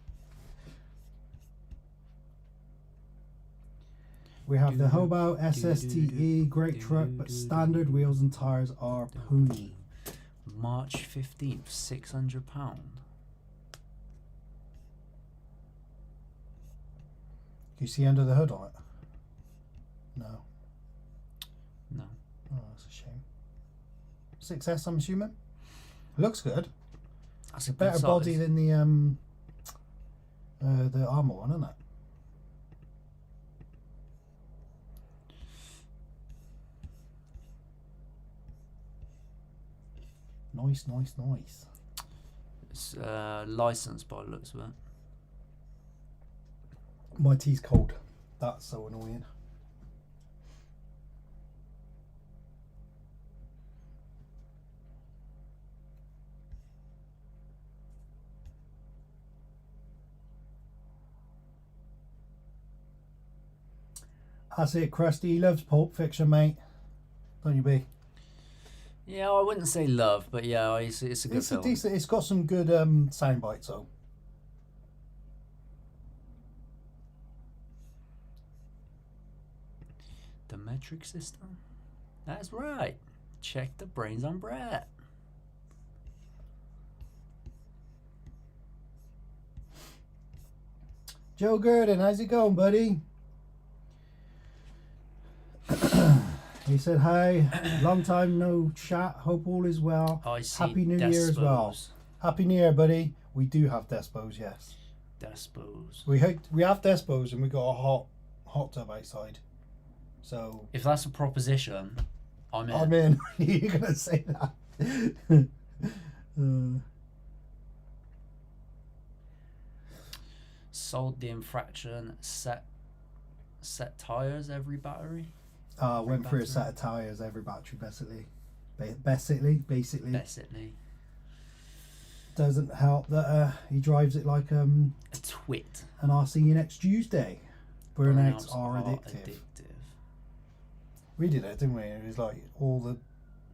We have the Hobao SSTE, great truck, but standard wheels and tires are pony. March 15th, £600. Can you see under the hood on it? No. No. Oh, that's a shame. 6S, I'm assuming. Looks good. That's a good Better size. body than the armor one, isn't it? Nice, nice, nice. It's licensed by the looks of it. My tea's cold. That's so annoying. That's it, Krusty. He loves Pulp Fiction, mate. Don't you be? Yeah, I wouldn't say love, but yeah, it's a good It's a film. decent. It's got some good sound bites, though. The metric system? That's right. Check the brains on Brett. Joe Gurdon, how's it going, buddy? He said, hi, long time no chat, hope all is well. I see Happy New Year as well. Despos. Happy New Year, buddy. We do have Despos, yes. Despos. We have Despos and we got a hot tub outside. So, If that's a proposition, I'm in. I'm in. You're going to say that. Sold the infraction, set tires every battery. Went through a set of tyres, every battery, basically. Basically. Doesn't help that he drives it like A twit. and I'll see you next Tuesday. Burnouts are addictive. We did it, didn't we? It was like all the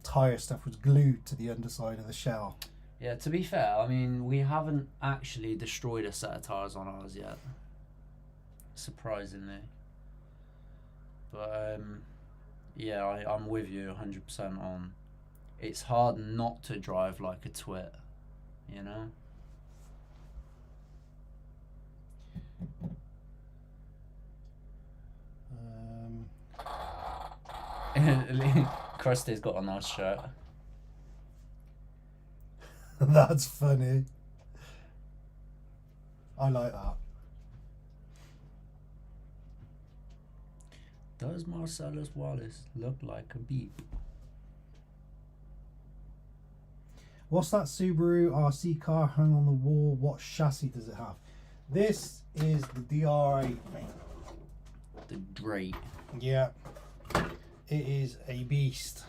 tyre stuff was glued to the underside of the shell. Yeah, to be fair, I mean, we haven't actually destroyed a set of tires on ours yet. Surprisingly. But yeah, I'm with you 100% on. It's hard not to drive like a twit, you know. Krusty's got a nice shirt. That's funny. I like that. Does Marcellus Wallace look like a beep? What's that Subaru RC car hung on the wall? What chassis does it have? This is the DR8, mate. The Drake. Yeah. It is a beast.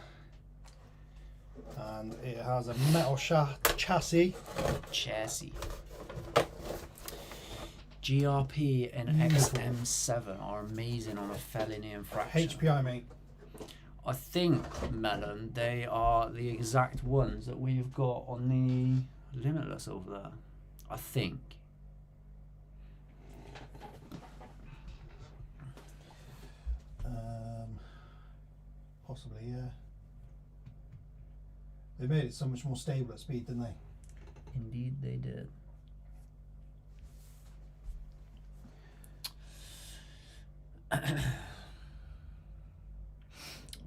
And it has a metal chassis. GRP and Beautiful. XM7 are amazing on a felony infraction. HPI, mate. I think, Melon, they are the exact ones that we've got on the Limitless over there. I think. Possibly, yeah. They made it so much more stable at speed, didn't they? Indeed, they did.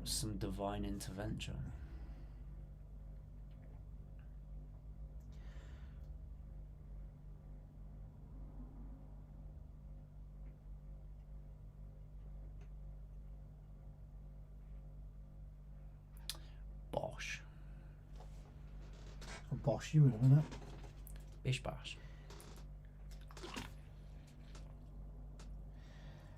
Some divine intervention. Bosh. A Bosch you in a minute. Bish bash.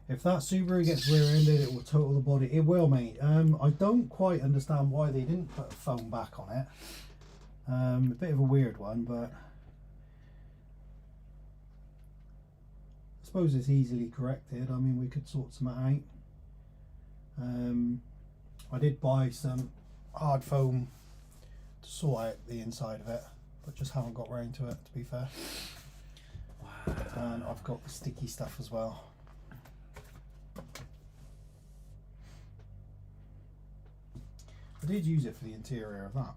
If that Subaru gets rear-ended, it will total the body. It will, mate. I don't quite understand why they didn't put a foam back on it. A bit of a weird one, but I suppose it's easily corrected. I mean, we could sort some out. I did buy some hard foam to sort out the inside of it, but just haven't got round to it, to be fair. Wow. And I've got the sticky stuff as well. I did use it for the interior of that.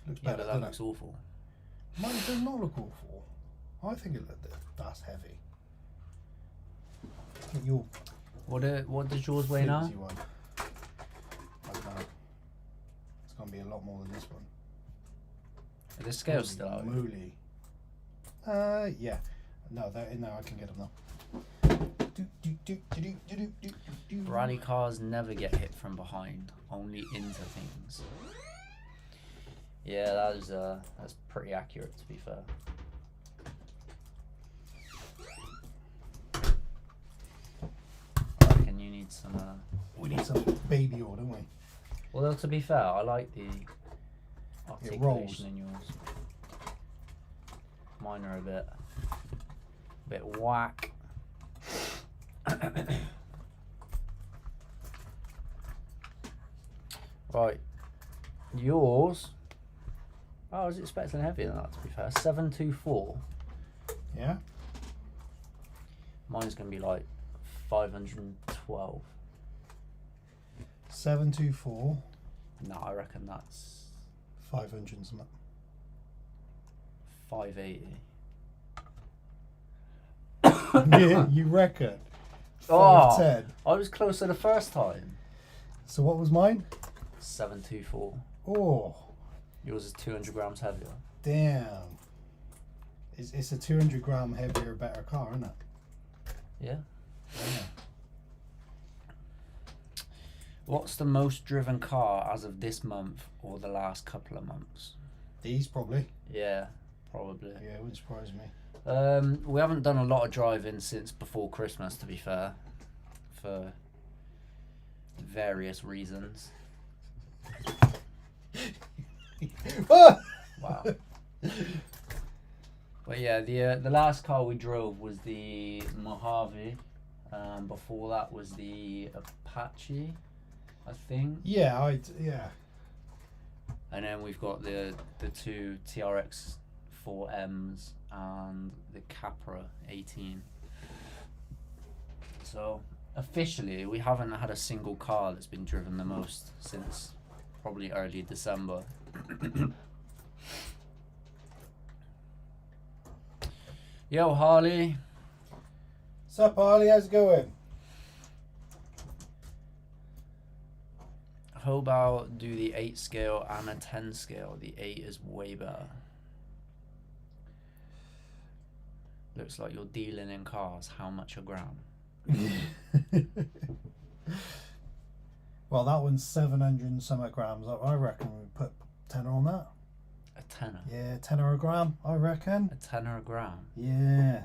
Looks Yeah, better, but that doesn't looks it? awful. Mine does not look awful. I think it looked that's heavy. I think your What does yours weigh now? flimsy one. I don't know. It's gonna be a lot more than this one. Are the scales still out? Moly. Yeah. No, they're in there. I can get them now. Rally cars never get hit from behind, only into things. Yeah, that's pretty accurate, to be fair. I reckon you need some. We need some baby oil, don't we? Well, to be fair, I like the It rolls. articulation in yours. Mine are a bit whack. Right, yours. I was expecting heavier than that, to be fair. 724. Yeah. Mine's gonna be like 512. 724. No, I reckon that's 500 and something. 580. Yeah, you reckon? Oh. 510. I was closer the first time. So what was mine? 724. Oh, Yours is 200 grams heavier. damn. It's a 200 gram heavier, better car, isn't it? Yeah. Yeah. What's the most driven car as of this month or the last couple of months? These probably. Yeah, probably. Yeah, it wouldn't surprise me. We haven't done a lot of driving since before Christmas, to be fair, for various reasons. Ah! Wow. But yeah, the last car we drove was the Mojave. Before that was the Apache, I think. Yeah, yeah. And then we've got the two TRX 4Ms and the Capra 18. So officially, we haven't had a single car that's been driven the most since probably early December. Yo, Harley. Sup, Harley? How's it going? How about do the 8 scale and a 10 scale? The 8 is way better. Looks like you're dealing in cars. How much a gram? Well, that one's 700 and some grams. I reckon we put tenner on that. A tenner? Yeah, tenner a gram, I reckon. A tenner a gram? Yeah.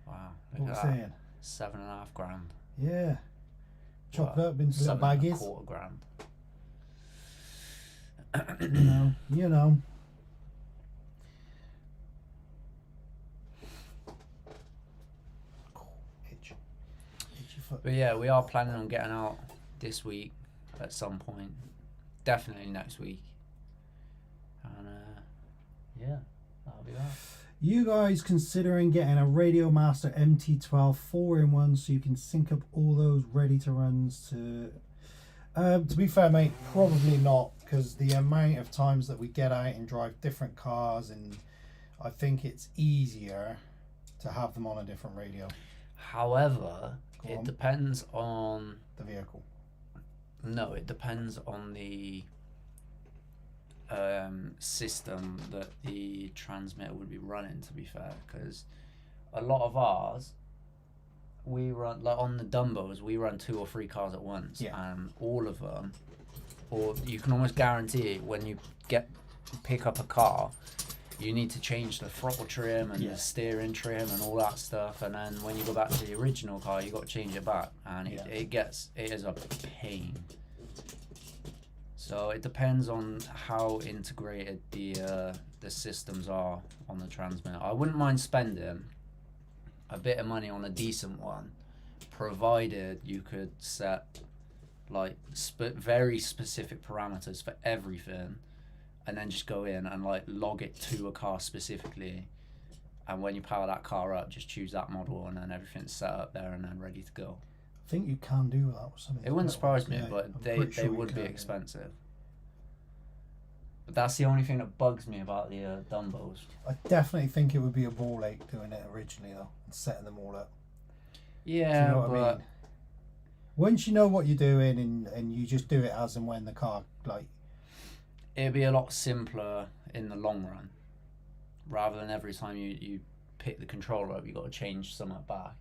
Wow. What Look we at saying? that. 7.5 grand. Yeah. Chopped What? up into little baggies. 7.25 grand. You know. Itchy foot. But yeah, we are planning on getting out this week at some point. Definitely next week. And yeah, that'll be that. You guys considering getting a Radio Master MT12 4-in-1 so you can sync up all those ready to runs to be fair, mate, probably not, because the amount of times that we get out and drive different cars, and I think it's easier to have them on a different radio. However, Go it on. depends on The vehicle. No, it depends on the system that the transmitter would be running, to be fair, because a lot of ours, we run, like on the Dumbos, we run 2 or 3 cars at once, Yeah. and all of them, or you can almost guarantee when you pick up a car, you need to change the throttle trim and Yeah. the steering trim and all that stuff, and then when you go back to the original car, you got to change it back, and it is a pain. So it depends on how integrated the systems are on the transmitter. I wouldn't mind spending a bit of money on a decent one, provided you could set like very specific parameters for everything, and then just go in and like log it to a car specifically, and when you power that car up, just choose that model, and then everything's set up there and then ready to go. I think you can do that with some of It these wouldn't little surprise ones, me, yeah, but I'm they pretty sure you would be can, yeah. expensive. But that's the only thing that bugs me about the Dumbos. I definitely think it would be a ball ache doing it originally, though, and setting them all up. Yeah, Do you know what but I mean? Once you know what you're doing and you just do it as and when the car, like, it'd be a lot simpler in the long run, rather than every time you pick the controller up, you got to change something back.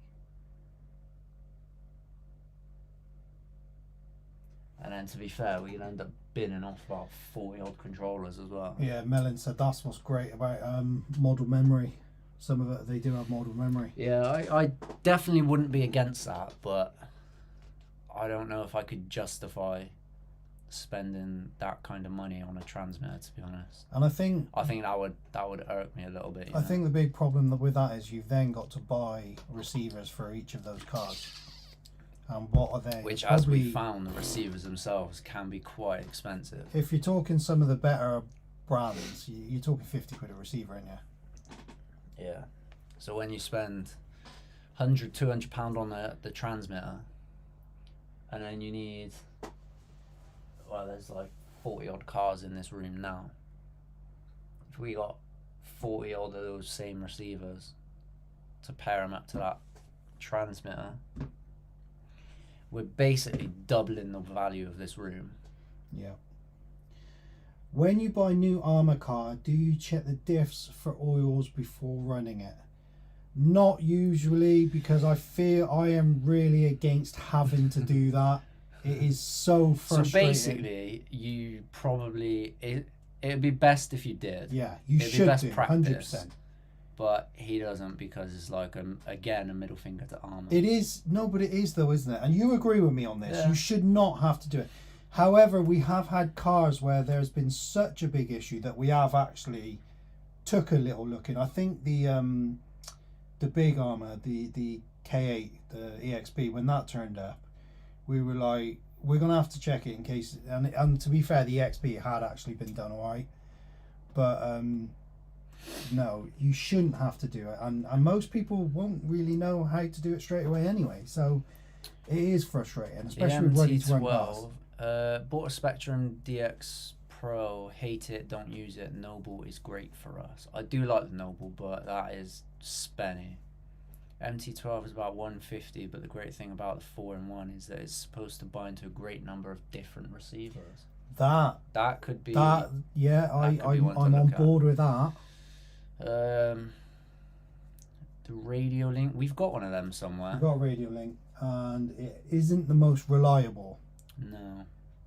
And then, to be fair, we could end up binning off about 40 odd controllers as well. yeah, Melon said that's what's great about model memory. Some of it, they do have model memory. Yeah, I definitely wouldn't be against that, but I don't know if I could justify spending that kind of money on a transmitter, to be honest. And I think that would irk me a little bit. I think the big problem with that is you've then got to buy receivers for each of those cars. And what are they? Which, Probably, as we found, the receivers themselves can be quite expensive. if you're talking some of the better brands, you're talking 50 quid a receiver, ain't you? Yeah. So when you spend £100-200 on the transmitter, and then you need, well, there's like 40 odd cars in this room now. If we got 40 odd of those same receivers to pair them up to that transmitter, we're basically doubling the value of this room. Yeah. When you buy new armor car, do you check the diffs for oils before running it? Not usually, because I feel I am really against having to do that. It is so frustrating. So basically, you probably it'd be best if you did. Yeah, you It'd be should best do, practice. 100%. But he doesn't, because it's like again a middle finger to Armour. It is, no, but it is though, isn't it? And you agree with me on this. Yeah. You should not have to do it. However, we have had cars where there's been such a big issue that we have actually took a little look in. I think the big Armour, the K8, the EXP, when that turned up, we were like, we're gonna have to check it in case. And to be fair, the EXP had actually been done alright, but no, you shouldn't have to do it, and most people won't really know how to do it straight away anyway. So it is frustrating, especially with ready to run cars. Bought a Spectrum DX Pro. Hate it, don't use it. Noble is great for us. I do like the Noble, but that is spenny. MT12 is about 150, but the great thing about the 4-in-1 is that it's supposed to bind to a great number of different receivers. That could be yeah, I'm on board with that. The Radio Link, we've got one of them somewhere. We've got a Radio Link, and it isn't the most reliable. No,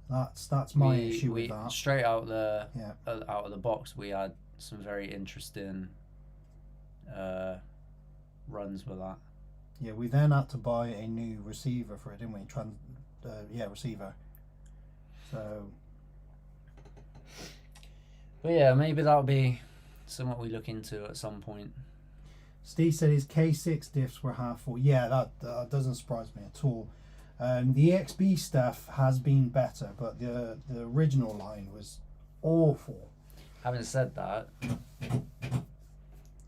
that's my issue with that. Straight out of the box, we had some very interesting runs with that. Yeah, we then had to buy a new receiver for it, didn't we? Receiver. So. But yeah, maybe that'll be something we look into at some point. Steve said his K6 diffs were half full. Yeah, that doesn't surprise me at all. The XB stuff has been better, but the original line was awful. Having said that,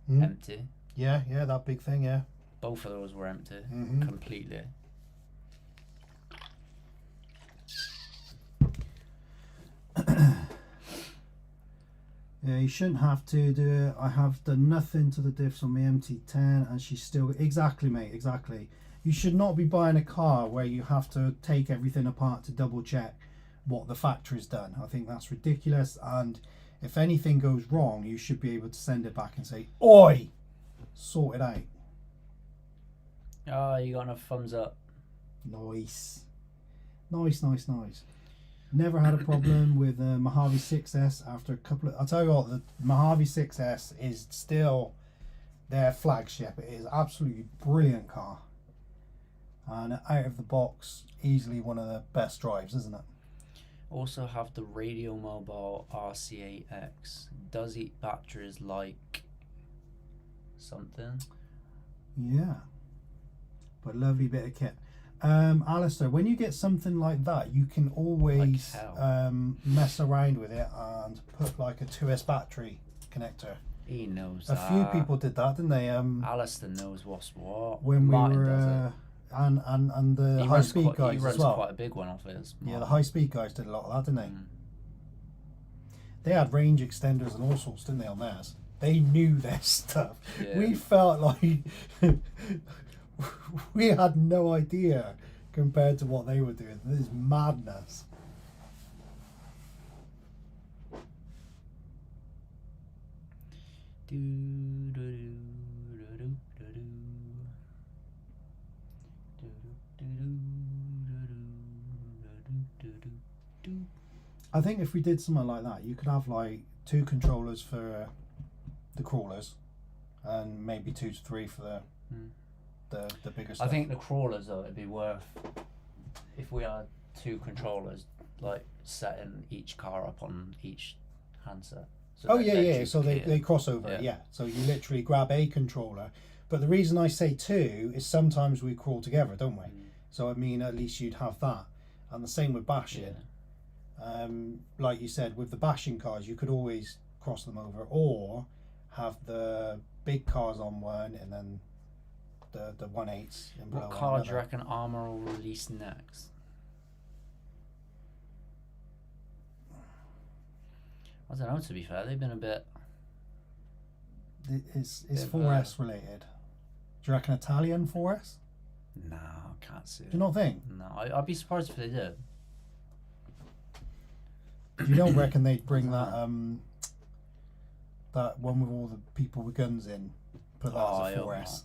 empty. Yeah, that big thing, yeah. Both of those were empty, completely. Yeah, you shouldn't have to do it. I have done nothing to the diffs on my MT10, and she's still... Exactly, mate, exactly. You should not be buying a car where you have to take everything apart to double check what the factory's done. I think that's ridiculous, and if anything goes wrong, you should be able to send it back and say, "Oi! Sort it out." Oh, you got enough thumbs up. Nice. Never had a problem with the Mojave 6S after a couple of... I'll tell you what, the Mojave 6S is still their flagship. It is absolutely brilliant car. And out of the box, easily one of the best drives, isn't it? Also have the Radio Mobile RC8X. Does eat batteries like something. Yeah. But lovely bit of kit. Alistair, when you get something like that, you can always mess around with it and put like a 2S battery connector. He knows a few people did that, didn't they? Alistair knows what's what. When Martin we were and the high speed guys he runs as well. Quite a big one off his. Yeah, the high speed guys did a lot of that, didn't they? They had range extenders and all sorts, didn't they, on theirs? They knew their stuff. Yeah. We felt like we had no idea compared to what they were doing. This is madness. I think if we did something like that, you could have like 2 controllers for the crawlers and maybe 2 to 3 for the bigger stuff. I think the crawlers, though, it'd be worth if we had 2 controllers, like setting each car up on each handset. So so they cross over. Yeah. So you literally grab a controller. But the reason I say 2 is sometimes we crawl together, don't we? So I mean, at least you'd have that. And the same with bashing. Yeah. Like you said, with the bashing cars, you could always cross them over, or have the big cars on one and then the 1.8s. What car do you reckon Armour will release next? I don't know, to be fair. They've been a bit... It's 4S related. Do you reckon Italian 4S? No, I can't see it. Do you not think? No, I'd be surprised if they did. You don't reckon they'd bring that that one with all the people with guns in, put that as a 4S?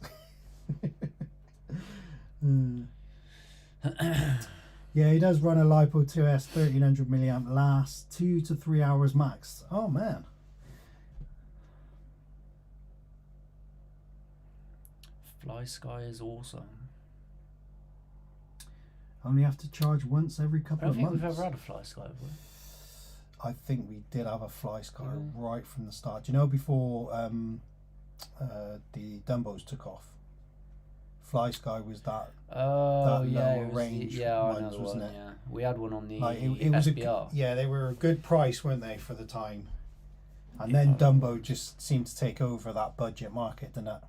Yeah, he does run a LiPo 2S 1300 milliamp, lasts 2 to 3 hours max. Oh man. FlySky is awesome. Only have to charge once every couple of months. I don't think we've ever had a FlySky, have we? I think we did have a FlySky right from the start. Do you know, before the Dumbos took off, FlySky was that lower range ones, wasn't it? Yeah, we had one on the it was SBR. they were a good price, weren't they, for the time? And If then I- Dumbo just seemed to take over that budget market, didn't it?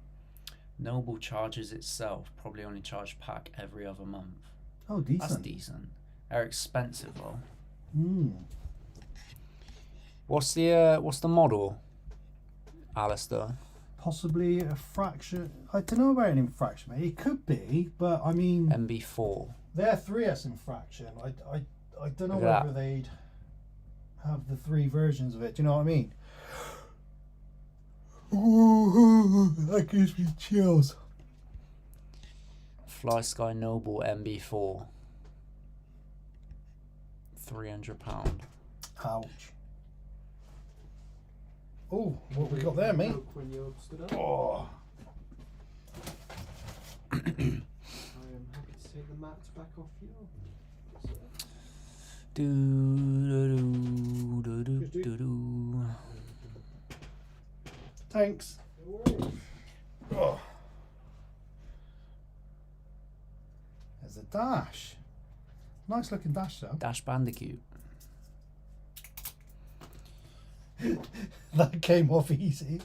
Noble charges itself probably only charge pack every other month. Oh, That's decent. decent. They're expensive though. What's the model, Alistair? Possibly a fraction. I don't know about an infraction, mate. It could be, but I mean, MB4. they're 3S infraction. I don't know Look at whether they'd have the 3 versions of it. Do you know what I mean? Ooh, that gives me chills. Fly Sky Noble MB4. £300. Ouch. Oh, what we got there, mate? When you stood up. Oh, I am happy to take the mats back off you. Do. thanks. No worries. Oh. There's a dash. Nice looking dash though. Dash Bandicoot. That came off easy.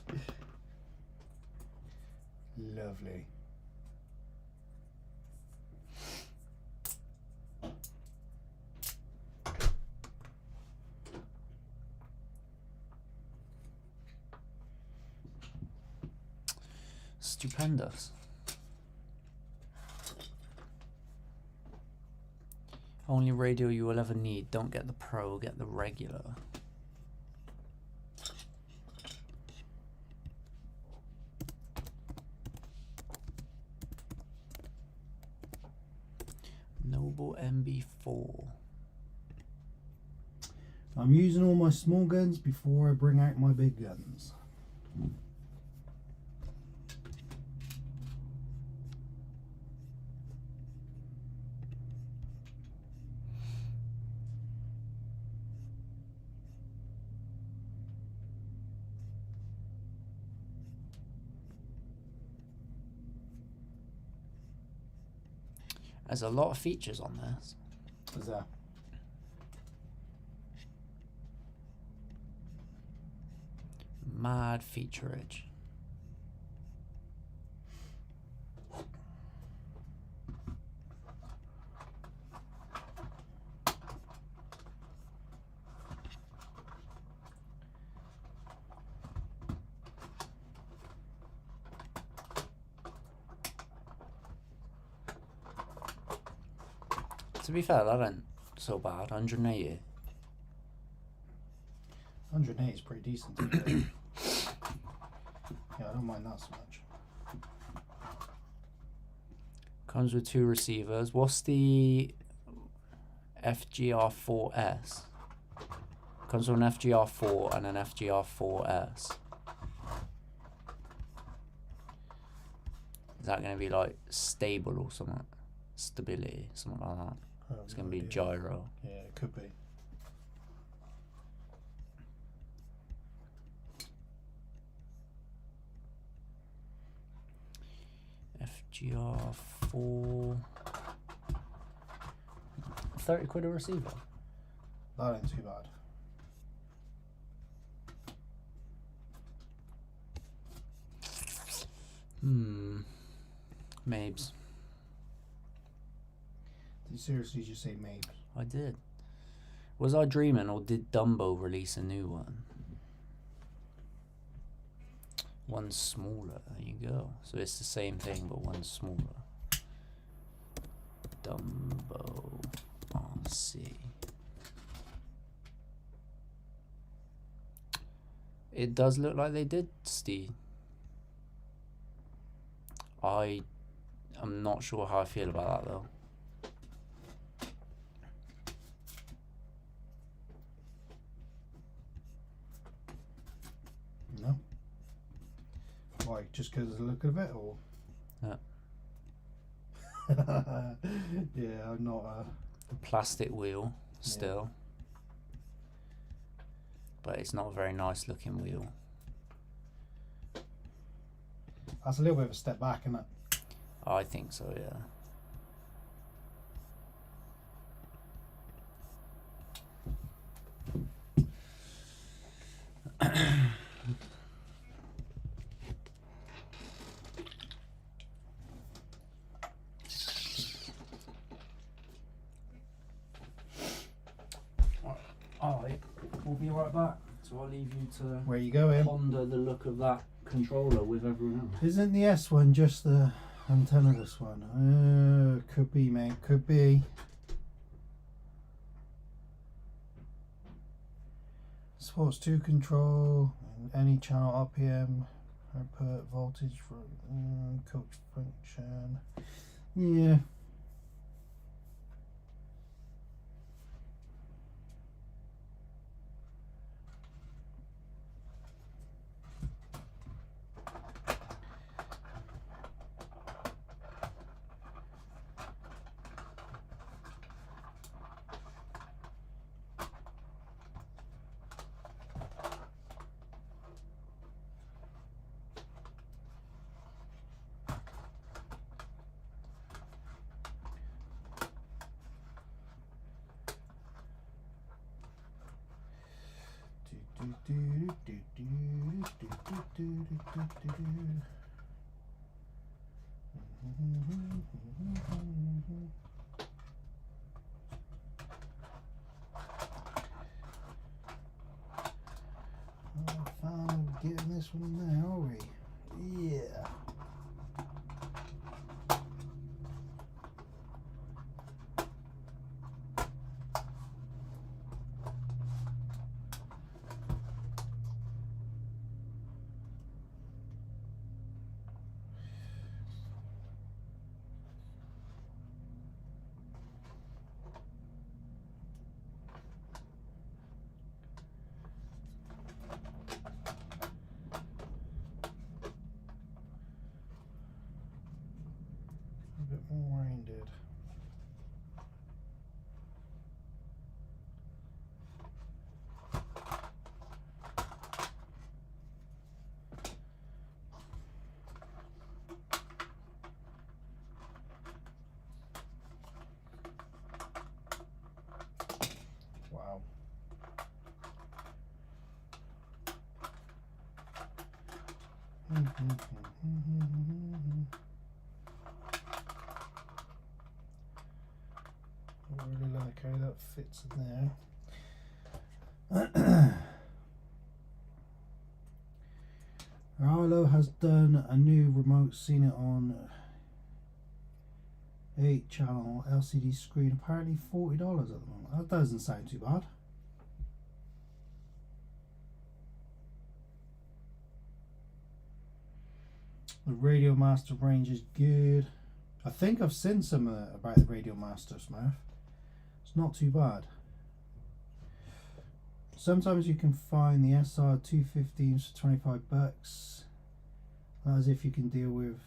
Lovely. Stupendous. Only radio you will ever need. Don't get the pro, get the regular. Noble MB4. I'm using all my small guns before I bring out my big guns. There's a lot of features on this. What's that? Mad featureage. To be fair, that ain't so bad. 180. 108 is pretty decent. To be fair. Yeah, I don't mind that so much. Comes with 2 receivers. What's the FGR4S? Comes with an FGR4 and an FGR4S. Is that going to be like stable or something? Stability, something like that. I have It's no going to be idea. gyro. Yeah, it could be. FGR4. 30 quid a receiver. That ain't too bad. Mabes. Did you seriously just say maybe? I did. Was I dreaming, or did Dumbo release a new one? One's smaller. There you go. So it's the same thing, but one's smaller. Dumbo RC. It does look like they did, Steve. I'm not sure how I feel about that though. No. Why? Just because of the look of it, or? Yeah. Yeah, I'm not. The plastic wheel still. But it's not a very nice looking wheel. That's a little bit of a step back, isn't it? I think so, yeah. be right back. So I'll leave you to Where you going? ponder the look of that controller with everyone else. Isn't the S one just the antennaless one? Could be, mate. Could be. Supports 2 control, any channel RPM, output, voltage, coach function. Yeah. Finally getting this one there, are we? Yeah. A bit more rounded. Wow. I really like how that fits in there. Arlo has done a new remote, seen it on 8-channel LCD screen, apparently $40 at the moment. That doesn't sound too bad. The Radio Master range is good. I think I've seen some about the Radio Master, Smurf. It's not too bad. Sometimes you can find the SR 215s for $25. That is if you can deal with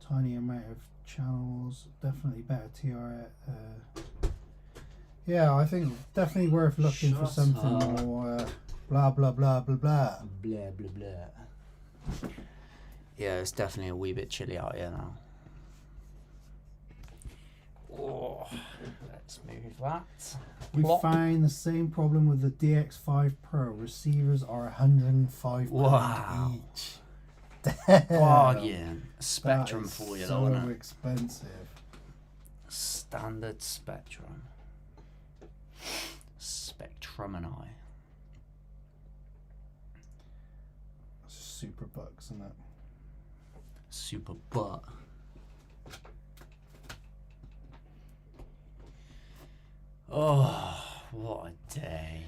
tiny amount of channels. Definitely better TR. Yeah, I think definitely worth looking for Shut something up. more blah blah blah blah blah. Blah blah blah. Yeah, it's definitely a wee bit chilly out here now. Oh, let's move that. We Plop. find the same problem with the DX5 Pro. Receivers are £105 Wow. each. Bargain. That Spectrum is for you, so though, isn't it? expensive. Standard Spectrum. Spectrum and I. Super bucks, isn't it? Super butt. Oh, what a day.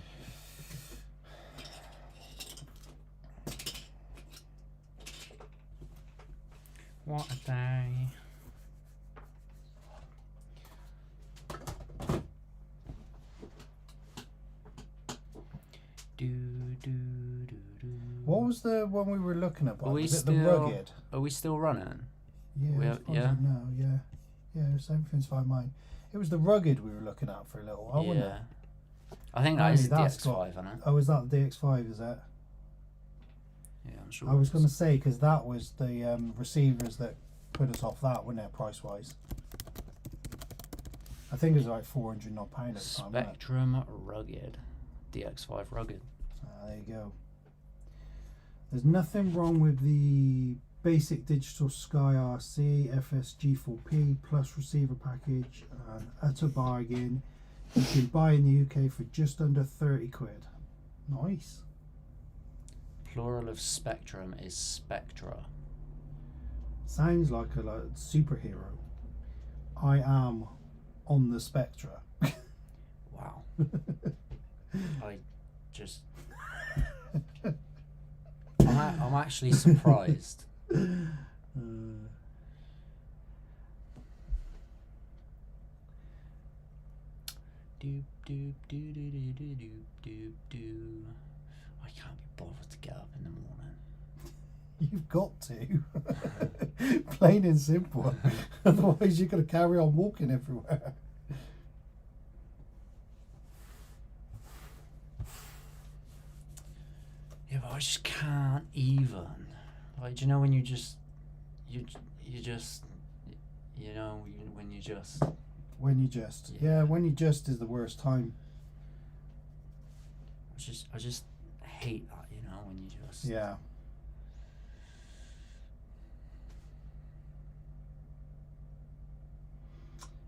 What a day. Do, do, do, do. What was the one we were looking at? Are we Was it the still- rugged? Are we still running? Yeah, we it's are- probably yeah? no, yeah. Yeah, so everything's fine, mine. It was the rugged we were looking at for a little while, wasn't it? I think that Apparently is the that's DX5, isn't it? Oh, is that the DX5, is that? Yeah, I'm sure. I was it going to is. say, because that was the receivers that put us off that, weren't it, price-wise? I think it was like £400 odd at the time, wasn't it? Spectrum Rugged. DX5 Rugged. There you go. There's nothing wrong with the basic digital Sky RC FSG4P plus receiver package, and at a bargain you can buy in the UK for just under 30 quid. Nice. Plural of spectrum is spectra. Sounds like a superhero. I am on the spectra. Wow. I just. I'm actually surprised. Doop doop doo doo doo doo doop doop doo. I can't be bothered to get up in the morning. You've got to. Plain and simple. Otherwise you're going to carry on walking everywhere. Yeah, but I just can't even. Like, do you know when you just, you just, you know, when you just. When you just. Yeah. Yeah, when you just is the worst time. I just hate that, you know, when you just. Yeah.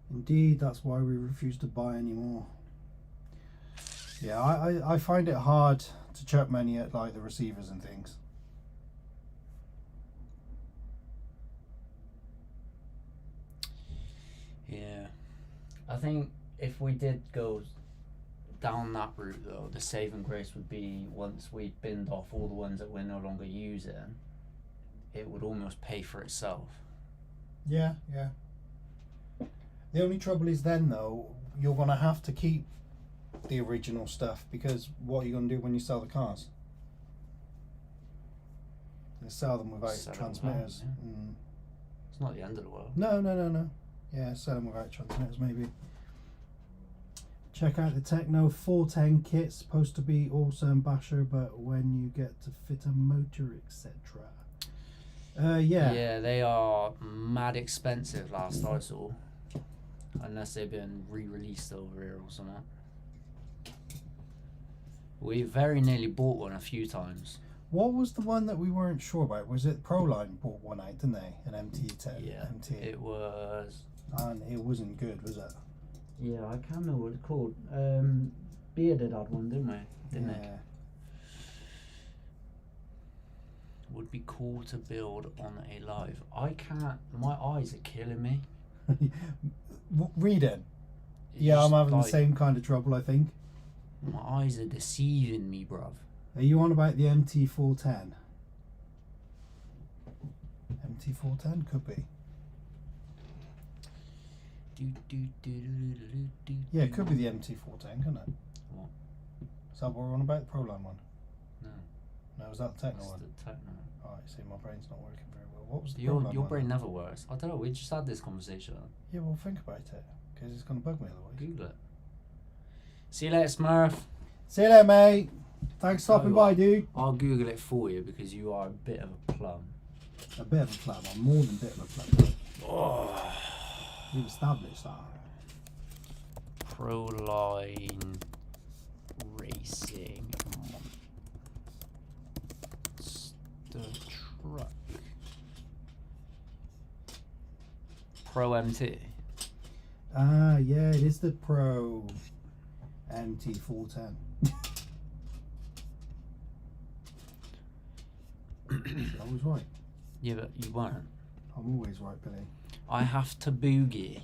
Indeed, that's why we refuse to buy anymore. Yeah, I find it hard to chuck money at like the receivers and things. Yeah. I think if we did go down that route though, the saving grace would be once we binned off all the ones that we're no longer using, it would almost pay for itself. Yeah, yeah. The only trouble is then though, you're gonna have to keep the original stuff because what are you gonna do when you sell the cars? You sell them without Sell them transmitters. without, yeah. Mm. It's not the end of the world. No. Yeah, sell them without transmitters maybe. Check out the Techno 410 kit. Supposed to be awesome basher, but when you get to fit a motor, etc. Yeah. Yeah, they are mad expensive last I saw. Unless they've been re-released over here or something. We very nearly bought one a few times. What was the one that we weren't sure about? Was it Proline bought one out, didn't they? An MT10. Yeah, MT. it was. And it wasn't good, was it? Yeah, I can't remember what it's called. Bearded had one, didn't we? Didn't it? Would be cool to build on a live. I can't. My eyes are killing me. Reading. It Yeah, I'm just, having like, the same kind of trouble, I think. My eyes are deceiving me, bruv. Are you on about the MT410? MT410 could be. Yeah, it could be the MT410, couldn't it? What? Is that what we're on about? The Proline one? No. No, was that the Techno It's one? the Techno. Alright, see, my brain's not working very well. What was the Your Proline one? brain never works. I don't know. We just had this conversation. Yeah, well, think about it, because it's going to bug me otherwise. Google it. See you later, Smurf. See you later, mate. Thanks for stopping you by, what? dude. I'll Google it for you because you are a bit of a plum. A bit of a plum. I'm more than a bit of a plum. Oh. We've established that. Proline Racing Monster Truck. Pro MT. Ah, yeah, it is the Pro MT410. I was right. Yeah, but you weren't. I'm always right, Billy. I have to boogie.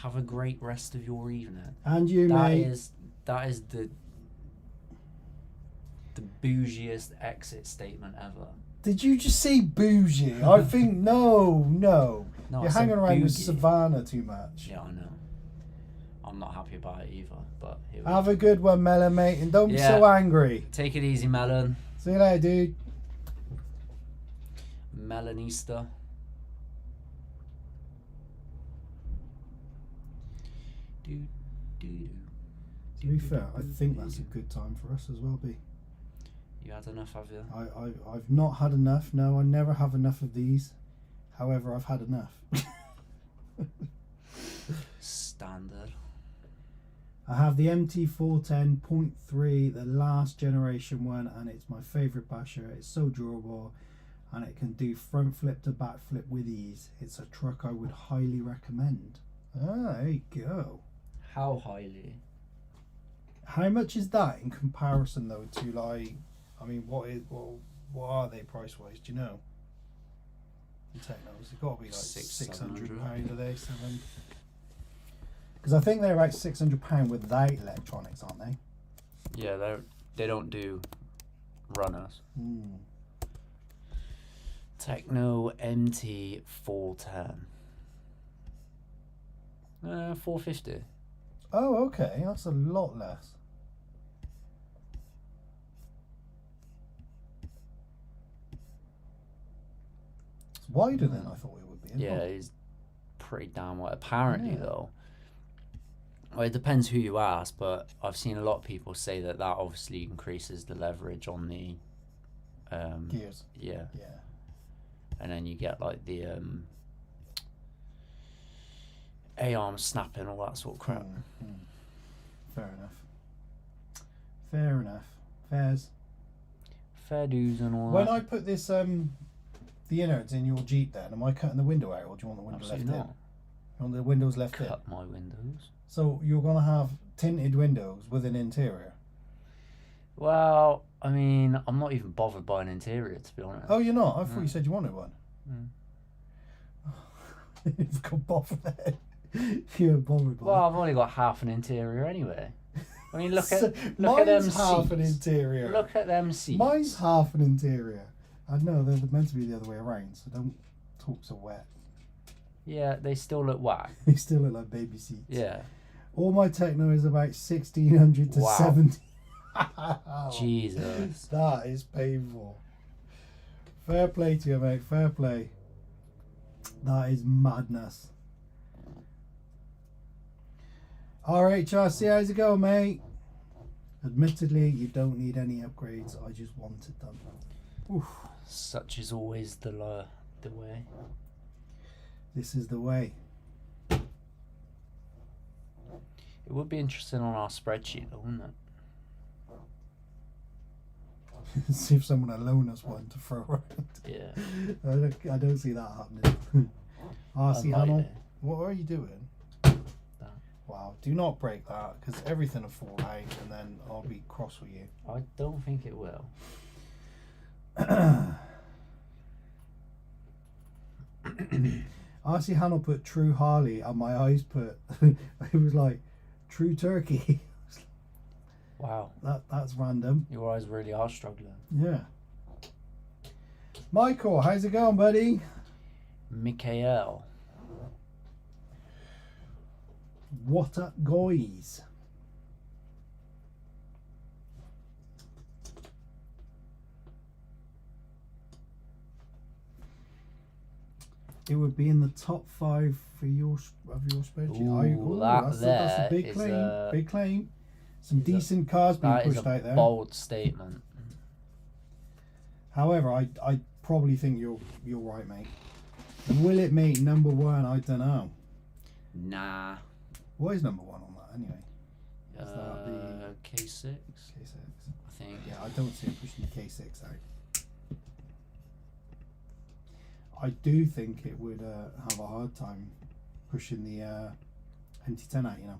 Have a great rest of your evening. And you, mate. That is the bougiest exit statement ever. Did you just say bougie? I think no. No, You're I said hanging around with boogie. Savannah too much. Yeah, I know. I'm not happy about it either, but here we Have go. a good one, Melon, mate, and don't be Yeah. so angry. Take it easy, Melon. See you later, dude. Melanista. Do, do, do. To be fair, I think that's a good time for us as well, B. You had enough, have you? I've not had enough. No, I never have enough of these. However, I've had enough. Standard. I have the MT410.3, the last generation one, and it's my favourite basher. It's so durable, and it can do front flip to back flip with ease. It's a truck I would highly recommend. Ah, there you go. How highly? How much is that in comparison though to like? I mean, what are they price wise? Do you know? The Technos, it's got to be like £600 a day, seven. Because I think they're about £600 without electronics, aren't they? Yeah, they don't do runners. Techno MT 410. 450. Oh, okay, that's a lot less. It's wider than I thought it would be. Isn't Yeah, it? it's pretty damn wide. Apparently, Yeah. though, well, it depends who you ask, but I've seen a lot of people say that obviously increases the leverage on the Gears. yeah, Yeah. and then you get like the A-arm snapping, all that sort of crap. Fair enough. Fair enough. Fairs. Fair dues and all When that. I put this the innards in your Jeep, then am I cutting the window out, or do you want the window Absolutely left not. in? You want the windows left Cut my windows. in? So you're gonna have tinted windows with an interior. Well, I mean, I'm not even bothered by an interior, to be honest. Oh, you're not? I thought No. you said you wanted one. You've got bothered there. You're bothered by. Well, I've only got half an interior anyway. I mean, look at them mine's half an seats. interior. Look at them seats. Mine's half an interior. I know they're meant to be the other way around, so don't talk so wet. Yeah, they still look whack. They still look like baby seats. Yeah. All my Techno is about 1600 to Wow. 70. Jesus. That is painful. Fair play to you, mate. Fair play. That is madness. RHRC, how's it going, mate? Admittedly, you don't need any upgrades. I just wanted them. Oof. Such is always the way. This is the way. It would be interesting on our spreadsheet, though, wouldn't it? See if someone will loan us one to throw around. Yeah. I don't see that happening. RC Hamill, Unlikely. what are you doing? That. Wow, do not break that, because everything will fall out and then I'll be cross with you. I don't think it will. RC Hannah put True Harley and my eyes put it was like True Turkey. Wow. That's random. Your eyes really are struggling. Yeah. Michael, how's it going, buddy? Mikael. What up, guys? It would be in the top 5 for your spreadsheet. Ooh, that's a big is claim. a- Big claim. Some decent cars being That is pushed a out there. bold statement. However, I probably think you're right, mate. Will it make number 1? I don't know. Nah. What is number 1 on that anyway? Is that the K6, K6? I think. Yeah, I don't see it pushing the K6 out. I do think it would have a hard time pushing the MT10 out, you know.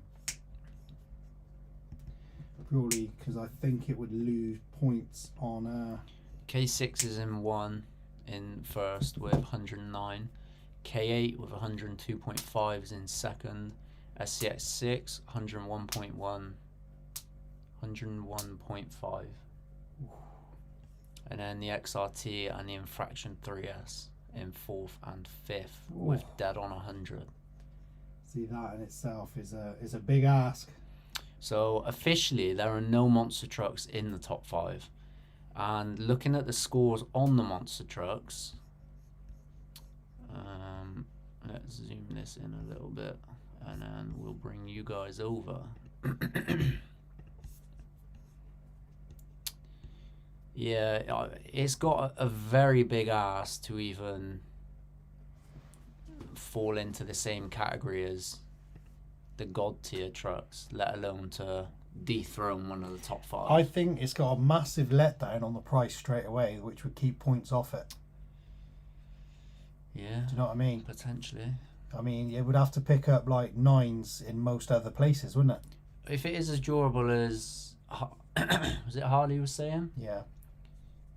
Purely because I think it would lose points on. K6 is in first with 109. K8 with 102.5 is in second. SCX6 101.1, 101.5. And then the XRT and the Infraction 3S in 4th and 5th with Ooh. dead on 100. See, that in itself is a big ask. So officially there are no monster trucks in the top 5. And looking at the scores on the monster trucks, let's zoom this in a little bit and then we'll bring you guys over. Yeah, it's got a very big ass to even fall into the same category as the god tier trucks, let alone to dethrone one of the top 5. I think it's got a massive letdown on the price straight away, which would keep points off it. Yeah, Do you know what I mean? potentially. I mean, it would have to pick up like 9s in most other places, wouldn't it? if it is as durable as was it Harley was saying, Yeah.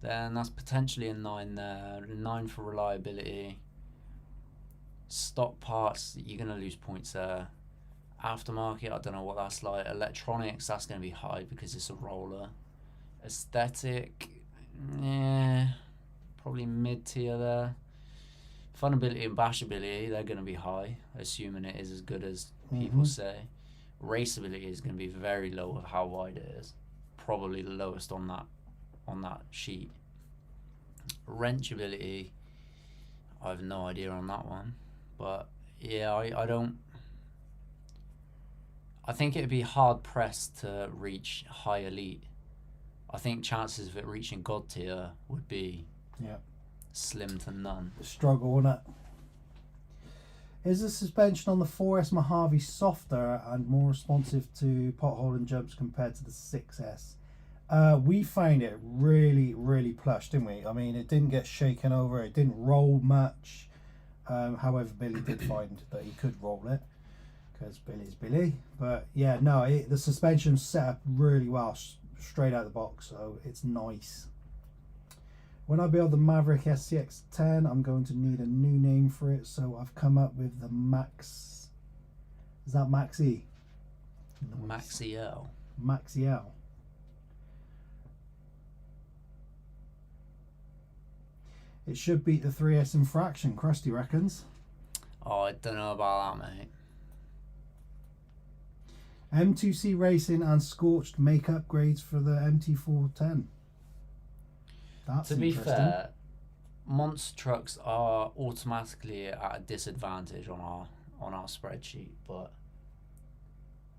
then that's potentially a 9 there. 9 for reliability. Stock parts, you're gonna lose points there. Aftermarket, I don't know what that's like. Electronics, that's gonna be high because it's a roller. Aesthetic, yeah, probably mid tier there. Funability and bashability, they're gonna be high, assuming it is as good as people say. Raceability is gonna be very low of how wide it is. Probably the lowest on that sheet. Wrenchability, I have no idea on that one, but yeah, I think it'd be hard pressed to reach high elite. I think chances of it reaching god tier would be slim to none. Struggle, wouldn't it? Is the suspension on the 4S Mojave softer and more responsive to pothole and jumps compared to the 6S? We found it really, really plush, didn't we? I mean, it didn't get shaken over, it didn't roll much. However, Billy did find that he could roll it because Billy's Billy. But yeah, no, the suspension's set up really well straight out of the box, so it's nice. When I build the Maverick SCX10, I'm going to need a new name for it, so I've come up with the Max. Is that Maxi? Maxi L. Maxi L. It should beat the 3S in fraction, Krusty reckons. Oh, I don't know about that, mate. M2C Racing and Scorched make upgrades for the MT410. That's to be interesting. fair, monster trucks are automatically at a disadvantage on our spreadsheet, but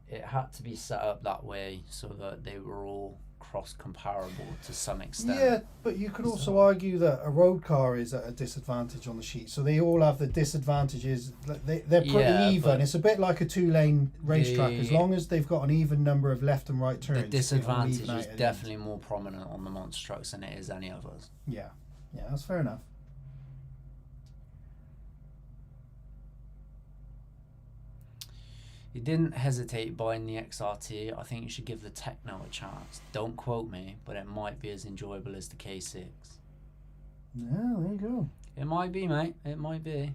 it had to be set up that way so that they were all cross comparable to some extent. Yeah, but you could also argue that a road car is at a disadvantage on the sheet, so they all have the disadvantages. They're pretty even. It's a bit like a 2-lane racetrack. As long as they've got an even number of left and right turns, the disadvantage is definitely more prominent on the monster trucks than it is any others. Yeah, that's fair enough. You didn't hesitate buying the XRT. I think you should give the Techno a chance. Don't quote me, but it might be as enjoyable as the K6. Yeah, there you go. It might be, mate. It might be.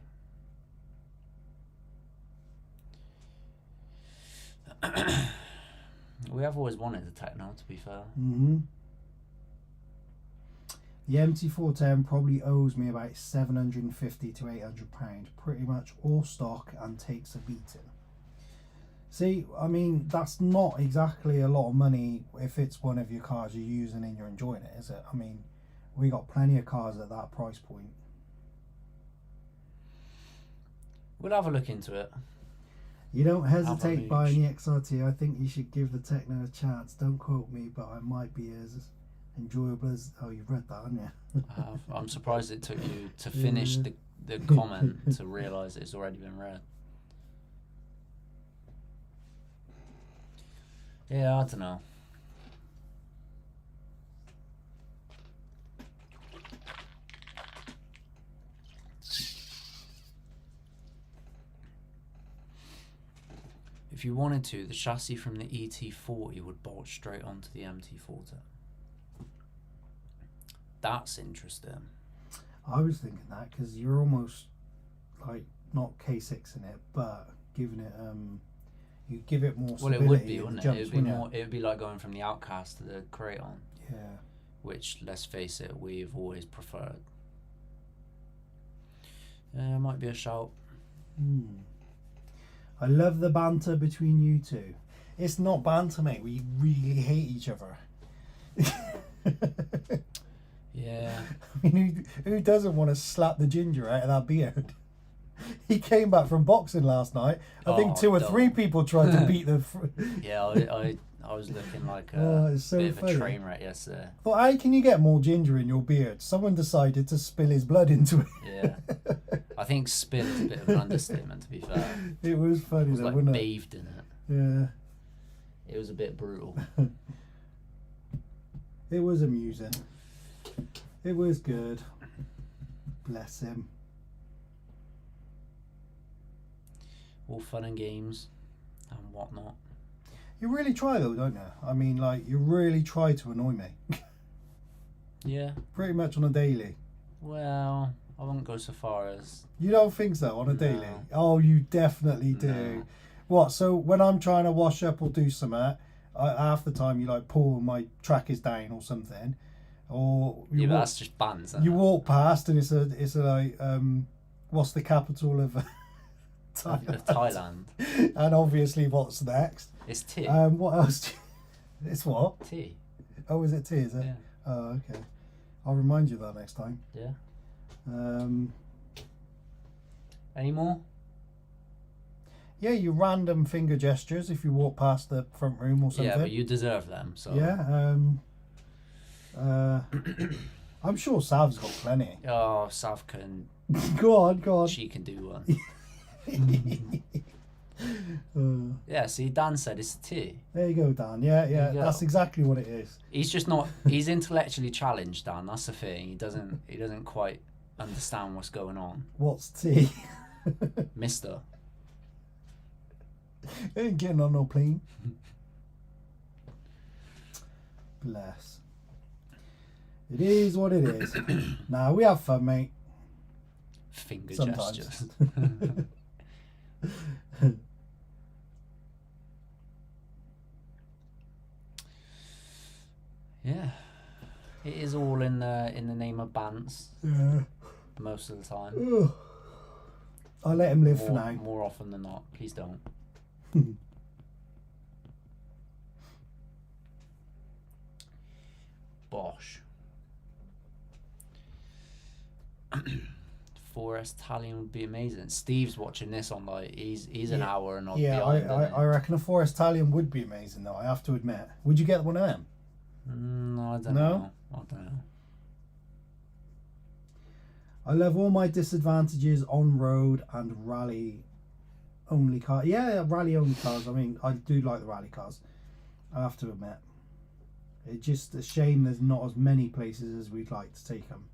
We have always wanted the Techno, to be fair. The MT410 probably owes me about £750 to £800. Pretty much all stock and takes a beating. See, I mean, that's not exactly a lot of money if it's one of your cars you're using and you're enjoying it, is it? I mean, we got plenty of cars at that price point. We'll have a look into it. You don't hesitate buying the XRT. I think you should give the Techno a chance. Don't quote me, but I might be as enjoyable as... Oh, you've read that, haven't you? I'm surprised it took you to finish the comment to realise it's already been read. Yeah, I don't know. If you wanted to, the chassis from the ET40 would bolt straight onto the MT40. That's interesting. I was thinking that because you're almost like not K6 in it, but giving it you give it more stability. Well, it would be, wouldn't it? It would be like going from the Outcast to the Kraton. Yeah. Which, let's face it, we've always preferred. Yeah, it might be a shout. I love the banter between you two. It's not banter, mate. We really hate each other. Yeah. I mean, who doesn't want to slap the ginger out of that beard? He came back from boxing last night. I think 2 or 3 people tried to beat the... Yeah, I was looking like a bit of a train wreck yesterday. Well, how can you get more ginger in your beard? Someone decided to spill his blood into it. Yeah. I think spill is a bit of an understatement, to be fair. It was funny, It was though, like wasn't it? bathed in it. Yeah. It was a bit brutal. It was amusing. It was good. Bless him. All fun and games and whatnot. You really try though, don't you? I mean, like, you really try to annoy me. Yeah. Pretty much on a daily. Well, I wouldn't go so far as. You don't think so on a No. daily? Oh, you definitely do. No. What? So when I'm trying to wash up or do something, half the time you like pull my trackers down or something, or Yeah, you, but walk, that's just bands. Isn't you it? walk past and it's a like what's the capital of Thailand? Of Thailand. And obviously, what's next? It's tea. What else? It's what? Tea. Oh, is it tea? Is it? Yeah. Oh, okay. I'll remind you of that next time. Yeah. Any more? Yeah, you random finger gestures if you walk past the front room or something. Yeah, but you deserve them. So. Yeah. I'm sure Sav's got plenty. Oh, Sav can. Go on. She can do one. Uh, Yeah. See, Dan said it's tea. there you go, Dan. Yeah, There you that's go. exactly what it is. He's just not. He's intellectually challenged, Dan. That's the thing. He doesn't quite understand what's going on, What's tea? Mister. Ain't getting on no plane. Bless. It is what it is. Nah, we have fun, mate. Finger Sometimes. gestures. Yeah, it is all in the name of bands Yeah. most of the time. Ugh. I'll let him live for More, now. more often than not. Please don't. Bosh. Forest Italian would be amazing. Steve's watching this on like he's an Yeah. hour and odd Yeah, behind. I reckon a Forest Italian would be amazing though, I have to admit. Would you get one of them? I don't No? know. I don't know. I love all my disadvantages on road and rally only cars. Yeah, rally only cars. I mean, I do like the rally cars. I have to admit. It's just a shame there's not as many places as we'd like to take them.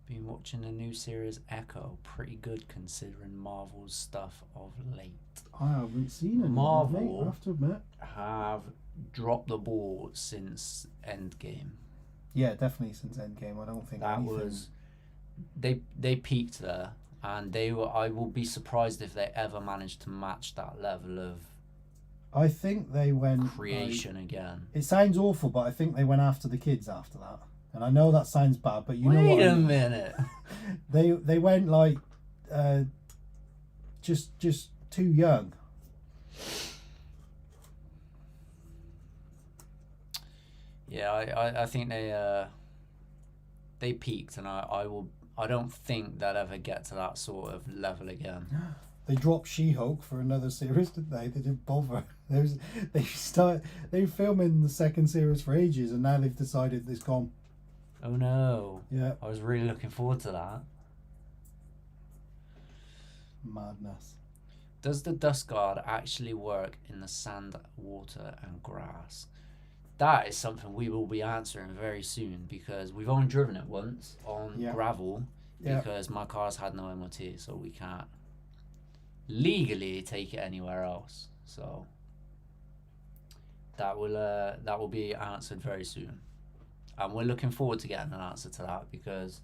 Been watching the new series Echo. Pretty good considering Marvel's stuff of late. I haven't seen it. Marvel. Mate, I have to admit. Have dropped the ball since Endgame. Yeah, definitely since Endgame. I don't think That anything... was they peaked there, and they were. I will be surprised if they ever manage to match that level of I think they went... creation again. it sounds awful, but I think they went after the kids after that. And I know that sounds bad, but you know what Wait I a mean. minute. They went like just too young. Yeah, I think they peaked, and I don't think they'll ever get to that sort of level again. They dropped She-Hulk for another series, didn't they? They didn't bother. They were filming the second series for ages, and now they've decided it's gone. Oh no. Yeah, I was really looking forward to that. madness. Does the dust guard actually work in the sand, water, and grass? That is something we will be answering very soon, because we've only driven it once on Yeah. gravel Yeah. because my car's had no MOT, so we can't legally take it anywhere else. So that will be answered very soon, and we're looking forward to getting an answer to that, because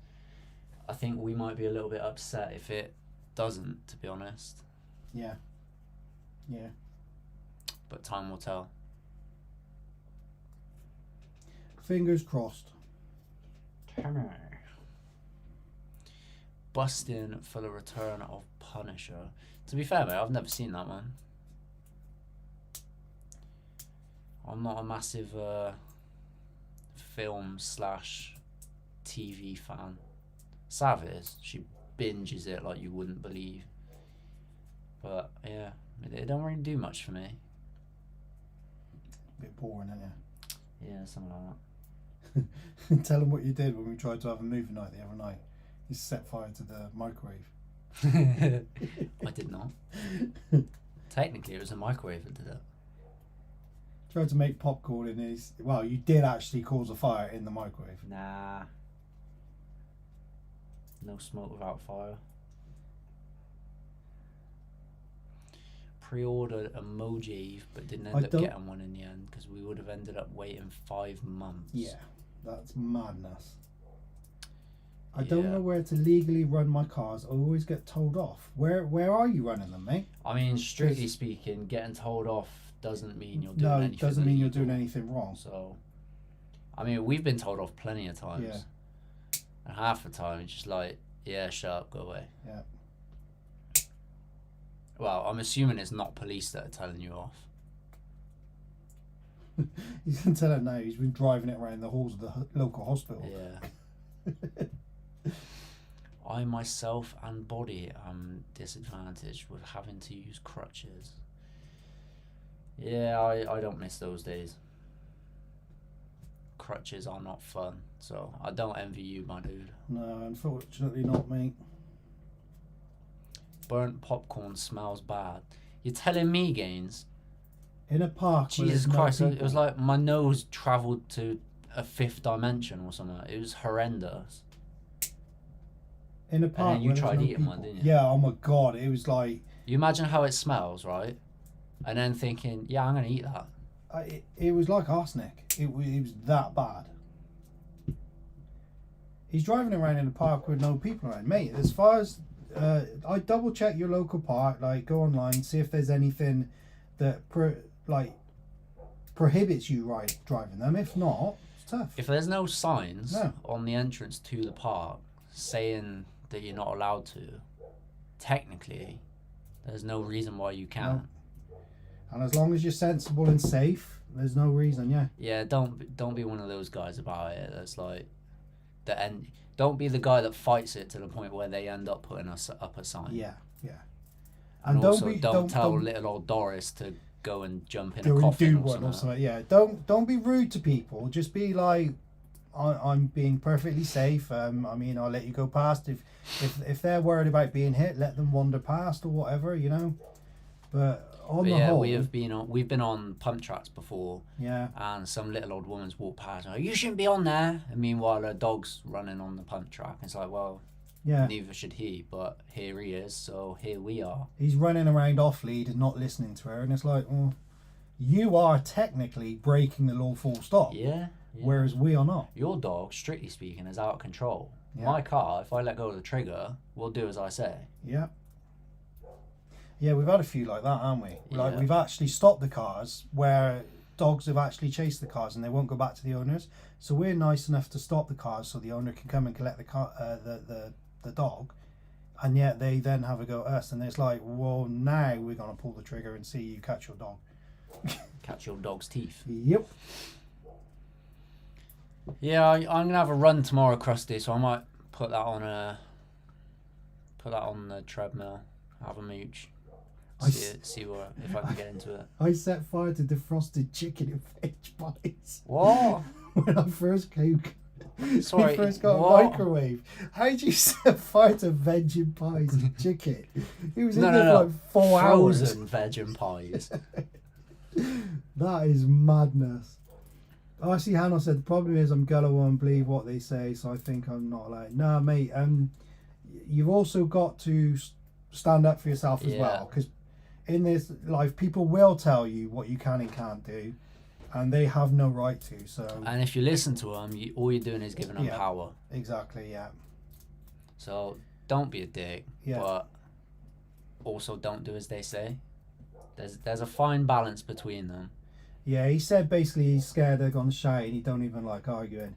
I think we might be a little bit upset if it doesn't, to be honest. Yeah. Yeah. But time will tell. Fingers crossed. Busting for the return of Punisher. To be fair, mate, I've never seen that one. I'm not a massive film / TV fan. Sav is. She binges it like you wouldn't believe. But yeah, it don't really do much for me. Bit boring, isn't Yeah, something like that. it? Tell them what you did when we tried to have a movie night the other night. You set fire to the microwave. I did not. Technically, it was a microwave that did it. Tried to make popcorn in his... Well, you did actually cause a fire in the microwave. Nah. No smoke without fire. pre-ordered a Mojave, but didn't end up getting one in the end because we would have ended up waiting 5 months. Yeah, that's madness. I don't know where to legally run my cars. I always get told off. Where are you running them, mate? I mean, strictly speaking, getting told off doesn't mean you're doing anything. No, it doesn't mean you're doing anything wrong. So, I mean, we've been told off plenty of times. Yeah. And half the time, it's just like, yeah, shut up, go away. Yeah. Well, I'm assuming it's not police that are telling you off. You can tell it now. He's been driving it around the halls of the local hospital. Yeah. I myself and body am disadvantaged with having to use crutches. Yeah, I don't miss those days. Crutches are not fun, so I don't envy you, my dude. No, unfortunately not, mate. Burnt popcorn smells bad. You're telling me, Gaines? In a park. Jesus Christ, it was like my nose travelled to a 5th dimension or something. It was horrendous. In a park. And then you tried eating one, didn't you? Yeah, oh my god, it was like... You imagine how it smells, right? And then thinking, yeah, I'm going to eat that. It was like arsenic. It was that bad. He's driving around in a park with no people around. Mate, as far as... I double check your local park, like go online, see if there's anything that prohibits you driving them. If not, it's tough. If there's no signs on the entrance to the park saying that you're not allowed to, technically, there's no reason why you can't. No. And as long as you're sensible and safe, there's no reason. Yeah. Yeah, don't be one of those guys about it. That's like the end. Don't be the guy that fights it to the point where they end up putting us up a sign. Yeah, yeah. And also, don't tell little old Doris to go and jump in a coffin or something. Yeah, don't be rude to people. Just be like, I'm being perfectly safe. I mean, I'll let you go past. If they're worried about being hit, let them wander past or whatever, you know. But on the whole, we've been on pump tracks before. Yeah. And some little old woman's walked past. And, you shouldn't be on there. And meanwhile, her dog's running on the pump track. It's like, well, yeah. Neither should he. But here he is. So here we are. He's running around off lead and not listening to her. And it's like, well, you are technically breaking the law full stop. Yeah. Whereas we are not. Your dog, strictly speaking, is out of control. Yeah. My car, if I let go of the trigger, will do as I say. Yeah. Yeah, we've had a few like that, haven't we? Yeah. Like, we've actually stopped the cars where dogs have actually chased the cars and they won't go back to the owners. So we're nice enough to stop the cars so the owner can come and collect the car, the dog, and yet they then have a go at us. And it's like, well, now we're gonna pull the trigger and see you catch your dog. Catch your dog's teeth. Yep. Yeah, I'm gonna have a run tomorrow, Krusty. So I might put that on the treadmill. Have a mooch. See what if I can get into it. I set fire to defrosted chicken and veg pies. What? When I first came. Sorry, we first got a microwave. How do you set fire to veg and pies and chicken? It was in there for like 4 hours. Frozen veg and pies. That is madness. I see Hannah said the problem is I'm gullible and believe what they say, so I think I'm not allowed. No, mate. You've also got to stand up for yourself as well, because in this life, people will tell you what you can and can't do, and they have no right to. So. And if you listen to them, all you're doing is giving them power. Exactly. Yeah. So don't be a dick, but also don't do as they say. There's a fine balance between them. Yeah, he said basically he's scared they're gonna shout and he don't even like arguing.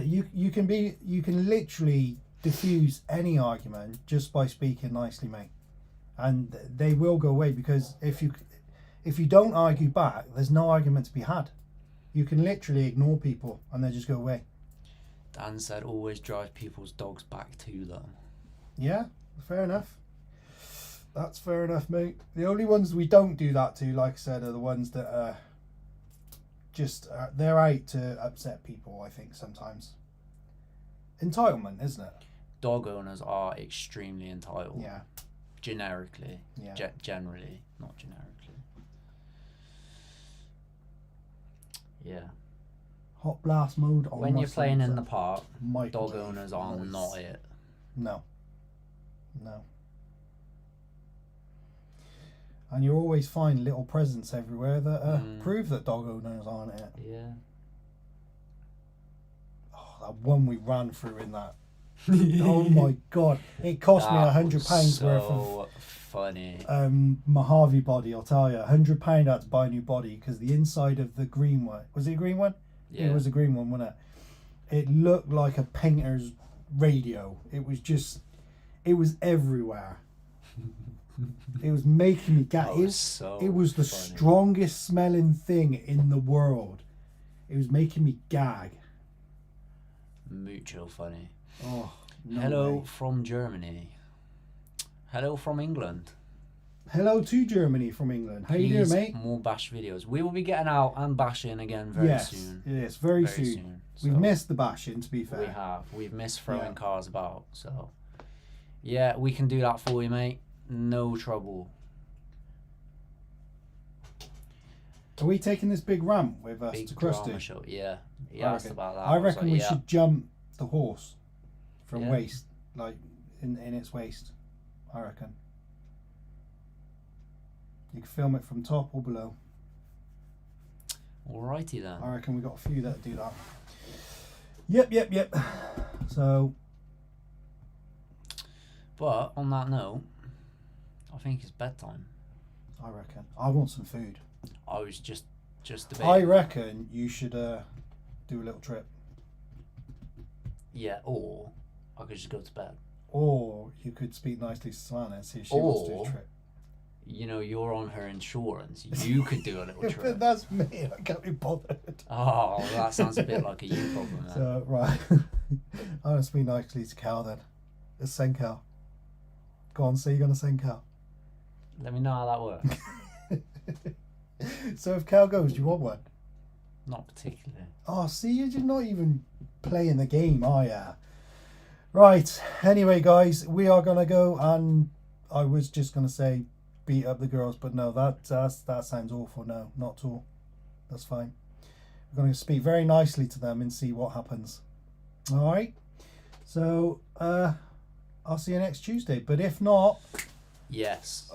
You can literally diffuse any argument just by speaking nicely, mate, and they will go away, because if you don't argue back, there's no argument to be had. You can literally ignore people and they just go away. Dan said always drive people's dogs back to them. Yeah, fair enough. That's fair enough, mate. The only ones we don't do that to, like I said, are the ones that they're out to upset people, I think, sometimes. Entitlement, isn't it? Dog owners are extremely entitled. Yeah. Generically. Yeah. Generally, not generically. Yeah. Hot blast mode on when you're playing in the park, Microwave dog owners are not it. No. And you always find little presents everywhere that Mm. prove that dog owners aren't it. Yeah. Oh, that one we ran through in that. Oh my god! It cost me That £100 was worth so of funny. Mojave body. I'll tell you, £100 I had to buy a new body because the inside of the green one, was it a green one? Yeah. It was a green one, wasn't it? It looked like a painter's radio. It was everywhere. It was making me gag. That It was was, so it was the funny. strongest smelling thing in the world. It was making me gag. Mucho funny. Oh, no Hello way. from Germany. Hello from England. Hello to Germany from England. How you Please, doing, mate? more bash videos. We will be getting out and bashing again very Yes, soon. yes, very soon. We've So, missed the bashing, to be fair. We have. We've missed throwing Yeah. cars about. So, yeah, we can do that for you, mate. No trouble. Are we taking this big ramp with us Big to drama Krusty? show. Yeah. He I asked reckon- about that. I was reckon like, we yeah. should jump the horse from Yeah. waist, like in its waist. I reckon. You can film it from top or below. Alrighty then. I reckon we got a few that do that. Yep. So But on that note, I think it's bedtime. I reckon I want some food. I was just I debating. reckon you should do a little trip, Yeah, or I could just go to bed. or you could speak nicely to Savannah and see if she wants to do a Or- trip. You know, you're on her insurance. You could do a little But trip. that's me. I can't be bothered. Oh, that sounds a bit like a you problem then. So right, I'm gonna speak nicely to Cal then. It's Sencal. Go on, say you're gonna Sencal. Let me know how that works. So if Cal goes, do you want one? Not particularly. Oh, see, you're not even playing the game, are ya? Right. Anyway, guys, we are gonna go, and I was just gonna say beat up the girls, but no, that sounds awful. No, not at all. That's fine. We're gonna speak very nicely to them and see what happens. All right. So I'll see you next Tuesday. But if not, Yes.